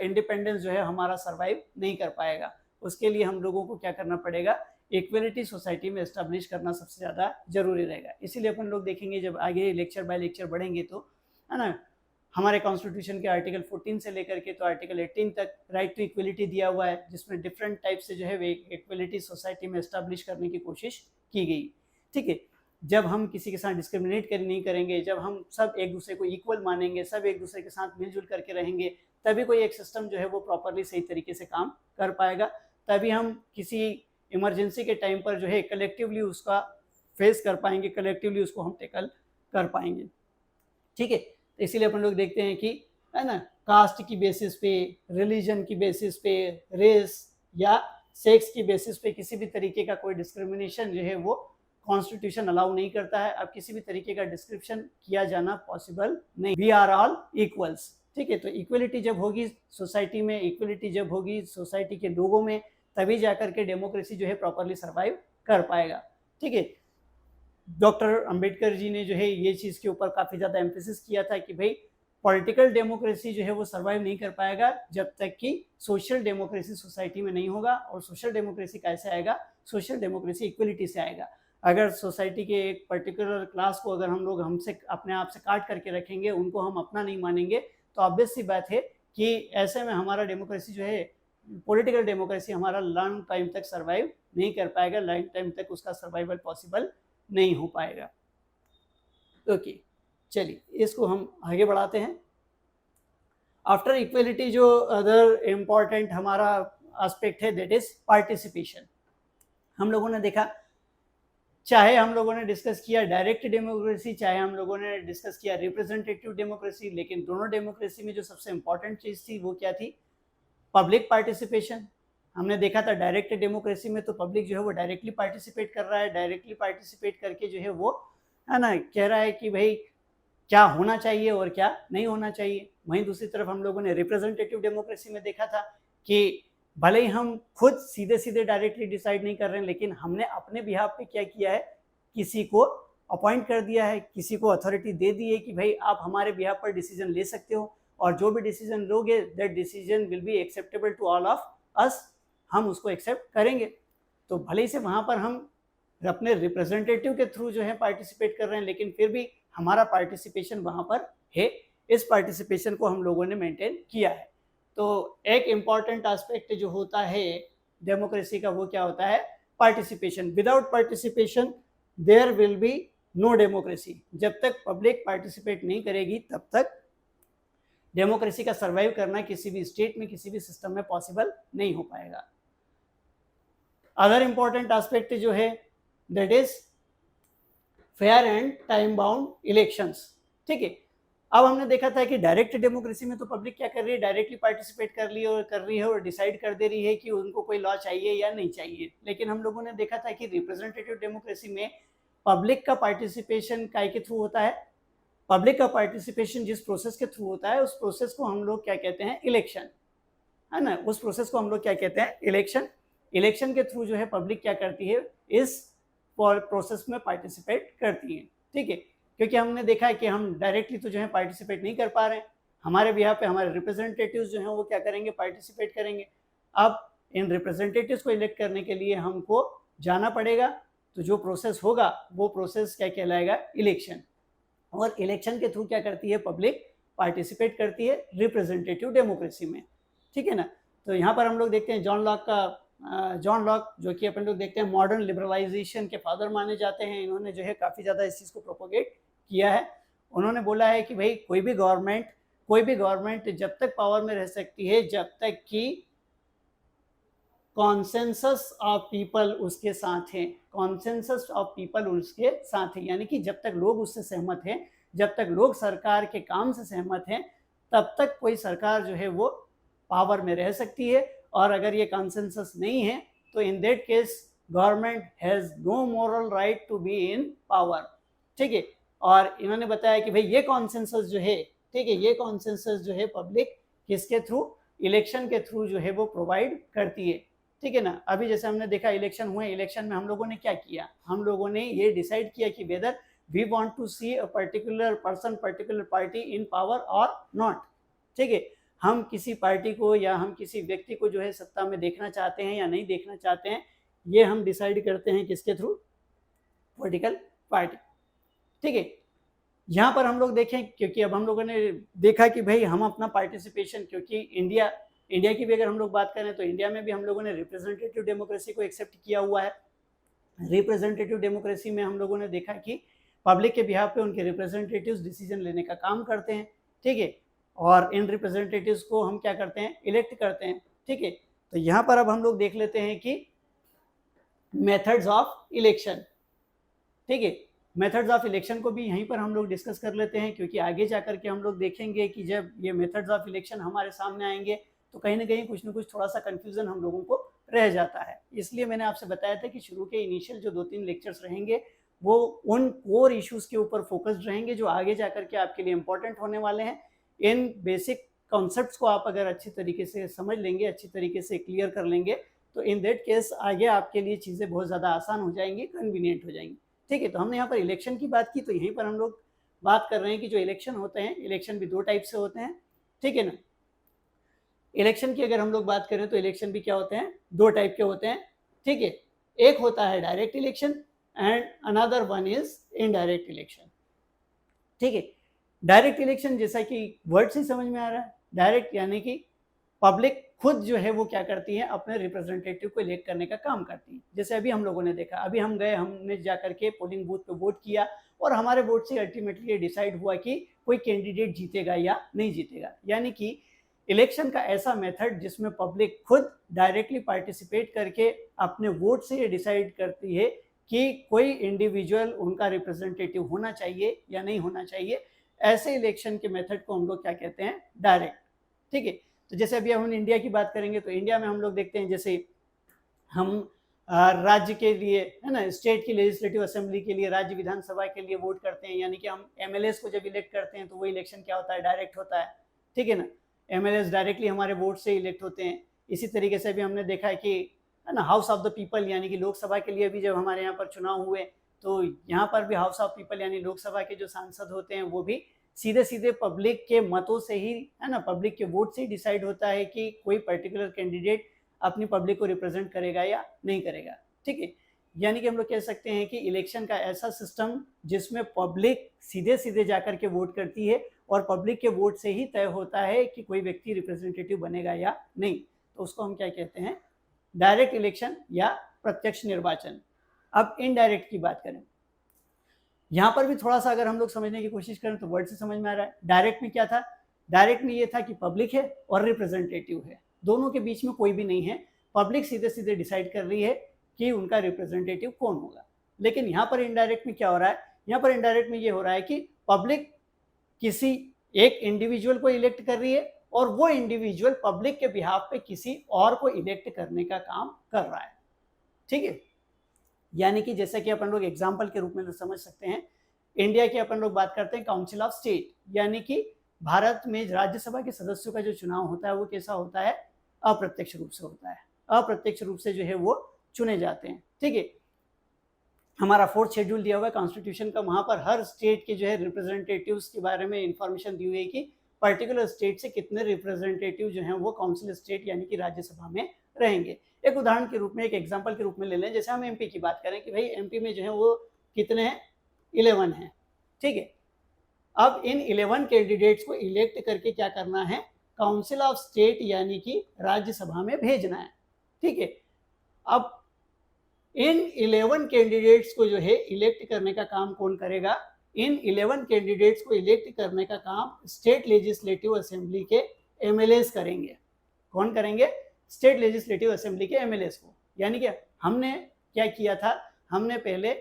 इंडिपेंडेंस जो है हमारा सर्वाइव नहीं कर पाएगा। उसके लिए हम लोगों को क्या करना पड़ेगा, इक्वलिटी सोसाइटी में एस्टेब्लिश करना सबसे ज़्यादा जरूरी रहेगा। इसीलिए अपन लोग देखेंगे जब आगे लेक्चर बाय लेक्चर बढ़ेंगे तो है ना, हमारे कॉन्स्टिट्यूशन के आर्टिकल 14 से लेकर के तो आर्टिकल 18 तक राइट टू इक्वलिटी दिया हुआ है, जिसमें डिफरेंट टाइप से जो है वे इक्वलिटी सोसाइटी में एस्टेब्लिश करने की कोशिश की गई, ठीक है। जब हम किसी के साथ डिस्क्रिमिनेट नहीं करेंगे, जब हम सब एक दूसरे को इक्वल मानेंगे, सब एक दूसरे के साथ मिलजुल करके रहेंगे, तभी कोई एक सिस्टम जो है वो प्रॉपरली सही तरीके से काम कर पाएगा, तभी हम किसी इमरजेंसी के टाइम पर जो है कलेक्टिवली उसका फेस कर पाएंगे, कलेक्टिवली उसको हम टैकल कर पाएंगे। ठीक है, तो इसीलिए अपन लोग देखते हैं कि है ना, कास्ट की बेसिस पे, रिलीजन की बेसिस पे, रेस या सेक्स की बेसिस पे किसी भी तरीके का कोई डिस्क्रिमिनेशन जो है वो कॉन्स्टिट्यूशन अलाउ नहीं करता है। अब किसी भी तरीके का डिस्क्रिप्शन किया जाना पॉसिबल नहीं। We are all equals. ठीक है, तो इक्वलिटी जब होगी सोसाइटी में, इक्वलिटी जब होगी सोसाइटी के लोगों में, तभी जाकर के डेमोक्रेसी जो है प्रॉपरली सर्वाइव कर पाएगा। ठीक है, डॉक्टर अंबेडकर जी ने जो है ये चीज़ के ऊपर काफ़ी ज़्यादा एम्फेसिस किया था कि भाई पॉलिटिकल डेमोक्रेसी जो है वो सर्वाइव नहीं कर पाएगा जब तक कि सोशल डेमोक्रेसी सोसाइटी में नहीं होगा। और सोशल डेमोक्रेसी कैसे आएगा? सोशल डेमोक्रेसी इक्वलिटी से आएगा। अगर सोसाइटी के एक पर्टिकुलर क्लास को अगर हम लोग हमसे अपने आप से काट करके रखेंगे, उनको हम अपना नहीं मानेंगे, तो ऑब्वियस सी बात है कि ऐसे में हमारा डेमोक्रेसी जो है, पॉलिटिकल डेमोक्रेसी हमारा लॉन्ग टाइम तक सर्वाइव नहीं कर पाएगा, लॉन्ग टाइम तक उसका सर्वाइवल पॉसिबल नहीं हो पाएगा। ओके, चलिए इसको हम आगे बढ़ाते हैं। आफ्टर इक्वलिटी जो अदर इम्पॉर्टेंट हमारा एस्पेक्ट है दैट इज पार्टिसिपेशन। हम लोगों ने देखा, चाहे हम लोगों ने डिस्कस किया डायरेक्ट डेमोक्रेसी, चाहे हम लोगों ने डिस्कस किया रिप्रेजेंटेटिव डेमोक्रेसी, लेकिन दोनों डेमोक्रेसी में जो सबसे इंपॉर्टेंट चीज़ थी वो क्या थी? Public participation. हमने देखा था डायरेक्ट डेमोक्रेसी में तो पब्लिक जो है वो डायरेक्टली पार्टिसिपेट कर रहा है, डायरेक्टली पार्टिसिपेट करके जो है वो है ना कह रहा है कि भाई क्या होना चाहिए और क्या नहीं होना चाहिए। वहीं दूसरी तरफ हम लोगों ने रिप्रेजेंटेटिव डेमोक्रेसी में देखा था कि भले ही हम खुद सीधे सीधे डायरेक्टली डिसाइड नहीं कर रहे हैं, लेकिन हमने अपने बिहाफ पे क्या किया है, किसी को अपॉइंट कर दिया है, किसी को अथॉरिटी दे दी है कि भाई आप हमारे बिहाफ पर डिसीजन ले सकते हो, और जो भी डिसीजन लोगे that decision will be acceptable to all of us, हम उसको एक्सेप्ट करेंगे। तो भले ही से वहाँ पर हम अपने रिप्रेजेंटेटिव के थ्रू जो है पार्टिसिपेट कर रहे हैं, लेकिन फिर भी हमारा पार्टिसिपेशन वहाँ पर है। इस पार्टिसिपेशन को हम लोगों ने मेंटेन किया है। तो एक इम्पॉर्टेंट एस्पेक्ट जो होता है डेमोक्रेसी का वो क्या होता है? Participation. Without participation there will be no democracy. जब तक पब्लिक पार्टिसिपेट नहीं करेगी तब तक डेमोक्रेसी का सर्वाइव करना किसी भी स्टेट में, किसी भी सिस्टम में पॉसिबल नहीं हो पाएगा। अदर इम्पॉर्टेंट एस्पेक्ट जो है that is fair and time bound elections. ठीक है, अब हमने देखा था कि डायरेक्ट डेमोक्रेसी में तो पब्लिक क्या कर रही है, डायरेक्टली पार्टिसिपेट कर रही है और डिसाइड कर दे रही है कि उनको कोई लॉ चाहिए या नहीं चाहिए। लेकिन हम लोगों ने देखा था कि रिप्रेजेंटेटिव डेमोक्रेसी में पब्लिक का पार्टिसिपेशन काय के थ्रू होता है? पब्लिक का पार्टिसिपेशन जिस प्रोसेस के थ्रू होता है उस प्रोसेस को हम लोग क्या कहते हैं? इलेक्शन, है ना। उस प्रोसेस को हम लोग क्या कहते हैं? इलेक्शन। इलेक्शन के थ्रू जो है पब्लिक क्या करती है, इस प्रोसेस में पार्टिसिपेट करती है। ठीक है, क्योंकि हमने देखा है कि हम डायरेक्टली तो जो है पार्टिसिपेट नहीं कर पा रहे हैं, हमारे बिहार पे हमारे रिप्रेजेंटेटिव्स जो हैं वो क्या करेंगे? पार्टिसिपेट करेंगे। अब इन रिप्रेजेंटेटिव्स को इलेक्ट करने के लिए हमको जाना पड़ेगा, तो जो प्रोसेस होगा वो प्रोसेस क्या कहलाएगा? इलेक्शन। और इलेक्शन के थ्रू क्या करती है? पब्लिक पार्टिसिपेट करती है रिप्रेजेंटेटिव डेमोक्रेसी में। ठीक है ना। तो यहाँ पर हम लोग देखते हैं जॉन लॉक जो कि अपन लोग देखते हैं मॉडर्न लिबरलाइजेशन के फादर माने जाते हैं। इन्होंने जो है काफ़ी ज़्यादा इस चीज़ को प्रोपोगेट किया है। उन्होंने बोला है कि भाई कोई भी गवर्नमेंट जब तक पावर में रह सकती है जब तक कि कॉन्सेंसस ऑफ पीपल उसके साथ हैं, कॉन्सेंसस ऑफ पीपल उसके साथ हैं, यानी कि जब तक लोग उससे सहमत हैं, जब तक लोग सरकार के काम से सहमत हैं, तब तक कोई सरकार जो है वो पावर में रह सकती है। और अगर ये कॉन्सेंसस नहीं है तो in that case government has no moral right to be in power. ठीक है, और इन्होंने बताया कि भाई ये कॉन्सेंसस जो है, ठीक है, ये कॉन्सेंसस जो है पब्लिक किसके थ्रू? इलेक्शन के थ्रू जो है वो प्रोवाइड करती है। ठीक है ना। अभी जैसे हमने देखा इलेक्शन हुए, इलेक्शन में हम लोगों ने क्या किया? हम लोगों ने ये डिसाइड किया कि whether we want to see a particular person, particular party in power और नॉट। ठीक है, हम किसी पार्टी को या हम किसी व्यक्ति को जो है सत्ता में देखना चाहते हैं या नहीं देखना चाहते हैं, ये हम डिसाइड करते हैं किसके थ्रू? Political party. ठीक है, यहाँ पर हम लोग देखें, क्योंकि अब हम लोगों ने देखा कि भाई हम अपना पार्टिसिपेशन, क्योंकि इंडिया की भी अगर हम लोग बात करें तो इंडिया में भी हम लोगों ने रिप्रेजेंटेटिव डेमोक्रेसी को एक्सेप्ट किया हुआ है। रिप्रेजेंटेटिव डेमोक्रेसी में हम लोगों ने देखा कि पब्लिक के बिहाफ पे उनके रिप्रेजेंटेटिव्स डिसीजन लेने का काम करते हैं। ठीक है, और इन रिप्रेजेंटेटिव्स को हम क्या करते हैं, इलेक्ट करते हैं। ठीक है, तो यहाँ पर अब हम लोग देख लेते हैं कि मेथड्स ऑफ इलेक्शन। ठीक है, मेथड्स ऑफ इलेक्शन को भी यहीं पर हम लोग डिस्कस कर लेते हैं, क्योंकि आगे जाकर के हम लोग देखेंगे कि जब ये मेथड्स ऑफ इलेक्शन हमारे सामने आएंगे तो कहीं ना कहीं कुछ ना कुछ थोड़ा सा कंफ्यूजन हम लोगों को रह जाता है। इसलिए मैंने आपसे बताया था कि शुरू के इनिशियल जो 2-3 लेक्चर्स रहेंगे वो उन कोर इश्यूज के ऊपर फोकस्ड रहेंगे जो आगे जाकर के आपके लिए इंपॉर्टेंट होने वाले हैं। इन बेसिक कॉन्सेप्ट्स को आप अगर अच्छी तरीके से समझ लेंगे, अच्छी तरीके से क्लियर कर लेंगे, तो इन दैट केस आगे आपके लिए चीज़ें बहुत ज़्यादा आसान हो जाएंगी, कन्वीनियंट हो जाएंगी। ठीक है, तो हमने यहाँ पर इलेक्शन की बात की, तो यहीं पर हम लोग बात कर रहे हैं कि जो इलेक्शन होते हैं, इलेक्शन भी 2 टाइप से होते हैं। ठीक है ना, इलेक्शन की अगर हम लोग बात करें तो इलेक्शन भी क्या होते हैं, 2 टाइप के होते हैं। ठीक है, एक होता है direct election and another one is indirect election. ठीक है, डायरेक्ट इलेक्शन जैसा कि वर्ड से समझ में आ रहा है, डायरेक्ट यानी कि पब्लिक खुद जो है वो क्या करती है, अपने रिप्रेजेंटेटिव को इलेक्ट करने का काम करती है। जैसे अभी हम लोगों ने देखा, अभी हम गए, हमने जाकर के पोलिंग बूथ पे वोट किया और हमारे वोट से अल्टीमेटली ये डिसाइड हुआ कि कोई कैंडिडेट जीतेगा या नहीं जीतेगा। यानी कि इलेक्शन का ऐसा मेथड जिसमें पब्लिक खुद डायरेक्टली पार्टिसिपेट करके अपने वोट से ये डिसाइड करती है कि कोई इंडिविजुअल उनका रिप्रेजेंटेटिव होना चाहिए या नहीं होना चाहिए, ऐसे इलेक्शन के मेथड को हम लोग क्या कहते हैं, डायरेक्ट। ठीक है, तो जैसे अभी हम इंडिया की बात करेंगे तो इंडिया में हम लोग देखते हैं, जैसे हम राज्य के लिए है ना, स्टेट की लेजिस्लेटिव असेंबली के लिए, राज्य विधानसभा के लिए वोट करते हैं, यानी कि हम एमएलएस को जब इलेक्ट करते हैं तो वो इलेक्शन क्या होता है, डायरेक्ट होता है। ठीक है ना, एमएलएस डायरेक्टली हमारे वोट से इलेक्ट होते हैं। इसी तरीके से भी हमने देखा है कि है ना, हाउस ऑफ द पीपल यानी कि लोकसभा के लिए भी जब हमारे यहाँ पर चुनाव हुए तो यहाँ पर भी हाउस ऑफ पीपल यानी लोकसभा के जो सांसद होते हैं वो भी सीधे सीधे पब्लिक के मतों से ही है ना, पब्लिक के वोट से ही डिसाइड होता है कि कोई पर्टिकुलर कैंडिडेट अपनी पब्लिक को रिप्रेजेंट करेगा या नहीं करेगा। ठीक है, यानी कि हम लोग कह सकते हैं कि इलेक्शन का ऐसा सिस्टम जिसमें पब्लिक सीधे सीधे जाकर के वोट करती है और पब्लिक के वोट से ही तय होता है कि कोई व्यक्ति रिप्रेजेंटेटिव बनेगा या नहीं, तो उसको हम क्या कहते हैं, डायरेक्ट इलेक्शन या प्रत्यक्ष निर्वाचन। अब इनडायरेक्ट की बात करें, यहाँ पर भी थोड़ा सा अगर हम लोग समझने की कोशिश करें तो वर्ड से समझ में आ रहा है। डायरेक्ट में क्या था, डायरेक्ट में ये था कि पब्लिक है और रिप्रेजेंटेटिव है, दोनों के बीच में कोई भी नहीं है, पब्लिक सीधे सीधे डिसाइड कर रही है कि उनका रिप्रेजेंटेटिव कौन होगा। लेकिन यहाँ पर इनडायरेक्ट में क्या हो रहा है, यहाँ पर इनडायरेक्ट में ये हो रहा है कि पब्लिक किसी एक इंडिविजुअल को इलेक्ट कर रही है और वो इंडिविजुअल पब्लिक के बिहाफ पे किसी और को इलेक्ट करने का काम कर रहा है। ठीक है, यानी कि जैसे कि अपन लोग एग्जाम्पल के रूप में समझ सकते हैं, इंडिया की अपन लोग बात करते हैं काउंसिल ऑफ स्टेट, यानी कि भारत में राज्यसभा के सदस्यों का जो चुनाव होता है वो कैसा होता है, अप्रत्यक्ष रूप से होता है। अप्रत्यक्ष रूप से जो है वो चुने जाते हैं। ठीक है, हमारा 4th शेड्यूल दिया हुआ है कॉन्स्टिट्यूशन का, वहां पर हर स्टेट के जो है रिप्रेजेंटेटिव्स के बारे में इंफॉर्मेशन दी हुई है कि पर्टिकुलर स्टेट से कितने रिप्रेजेंटेटिव जो हैं वो काउंसिल स्टेट यानी कि राज्यसभा में रहेंगे। एक उदाहरण के रूप में, एक एग्जांपल के रूप में ले लें, जैसे हम एमपी की बात करें कि भाई एमपी में जो है वो कितने हैं, 11 हैं। ठीक है, अब इन 11 कैंडिडेट्स को इलेक्ट करके क्या करना है, काउंसिल ऑफ स्टेट यानी कि राज्यसभा में भेजना है। ठीक है, अब इन 11 कैंडिडेट्स को जो है इलेक्ट करने का काम कौन करेगा, इन 11 कैंडिडेट्स को इलेक्ट करने का काम स्टेट लेजिस्लेटिव असेंबली के एमएलएस करेंगे। कौन करेंगे, स्टेट लेजिस्लेटिव असेंबली के एमएलएस को। यानी कि हमने क्या किया था, हमने पहले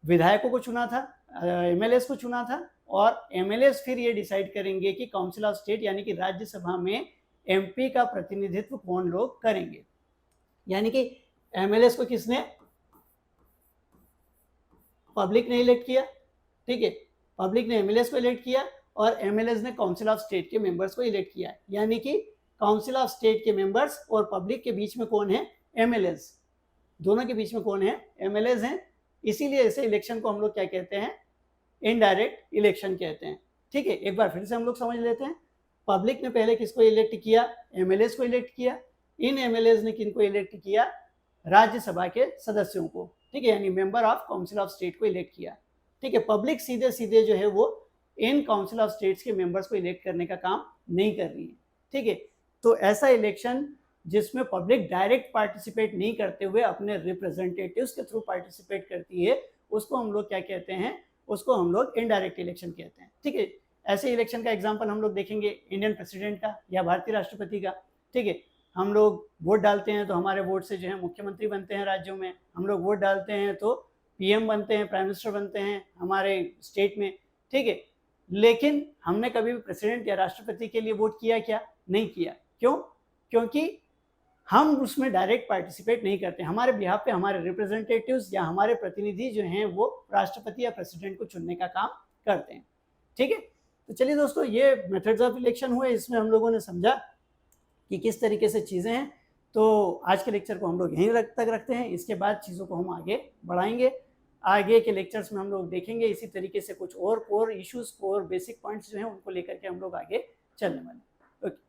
विधायकों को चुना था, एमएलएस को चुना था, और एमएलएस फिर ये डिसाइड करेंगे कि काउंसिल ऑफ स्टेट यानी कि राज्यसभा में एमपी का प्रतिनिधित्व कौन लोग करेंगे। यानी कि एमएलएस को किसने, पब्लिक ने इलेक्ट किया। ठीक है, पब्लिक ने एमएलएस को इलेक्ट किया और एमएलएस ने काउंसिल ऑफ स्टेट के मेंबर्स को इलेक्ट किया। यानी कि काउंसिल ऑफ स्टेट के मेंबर्स और पब्लिक के बीच में कौन है, एमएलएस। दोनों के बीच में कौन है, एमएलएस हैं। इसीलिए ऐसे इलेक्शन को हम लोग क्या कहते हैं, इनडायरेक्ट इलेक्शन कहते हैं। ठीक है, एक बार फिर से हम लोग समझ लेते हैं। पब्लिक ने पहले किसको इलेक्ट किया, एमएलएस को इलेक्ट किया। इन एमएलएस ने किनको इलेक्ट किया, राज्यसभा के सदस्यों को। ठीक है, यानी member of council of state को इलेक्ट किया। ठीक है, पब्लिक सीधे सीधे जो है वो इन काउंसिल ऑफ स्टेट्स के मेंबर्स को इलेक्ट करने का काम नहीं कर रही है। ठीक है, तो ऐसा इलेक्शन जिसमें पब्लिक डायरेक्ट पार्टिसिपेट नहीं करते हुए अपने रिप्रेजेंटेटिव्स के थ्रू पार्टिसिपेट करती है, उसको हम लोग क्या कहते हैं, उसको हम लोग इनडायरेक्ट इलेक्शन कहते हैं। ठीक है, ऐसे इलेक्शन का एग्जाम्पल हम लोग देखेंगे इंडियन प्रेसिडेंट का या भारतीय राष्ट्रपति का। ठीक है, हम लोग वोट डालते हैं तो हमारे वोट से जो है मुख्यमंत्री बनते हैं राज्यों में, हम लोग वोट डालते हैं तो पीएम बनते हैं, प्राइम मिनिस्टर बनते हैं हमारे स्टेट में। ठीक है, लेकिन हमने कभी भी प्रेसिडेंट या राष्ट्रपति के लिए वोट किया क्या? नहीं किया। क्यों? क्योंकि हम उसमें डायरेक्ट पार्टिसिपेट नहीं करते। हमारे बिहाफ पे हमारे रिप्रेजेंटेटिव्स या हमारे प्रतिनिधि जो हैं वो राष्ट्रपति या प्रेसिडेंट को चुनने का काम करते हैं। ठीक है, तो चलिए दोस्तों, ये मेथड्स ऑफ इलेक्शन हुए, इसमें हम लोगों ने समझा कि किस तरीके से चीज़ें हैं। तो आज के लेक्चर को हम लोग यहीं तक रखते हैं, इसके बाद चीज़ों को हम आगे बढ़ाएंगे। आगे के लेक्चर्स में हम लोग देखेंगे इसी तरीके से कुछ और इश्यूज़ और बेसिक पॉइंट्स जो हैं उनको लेकर के हम लोग आगे चलने वाले हैं। ओके।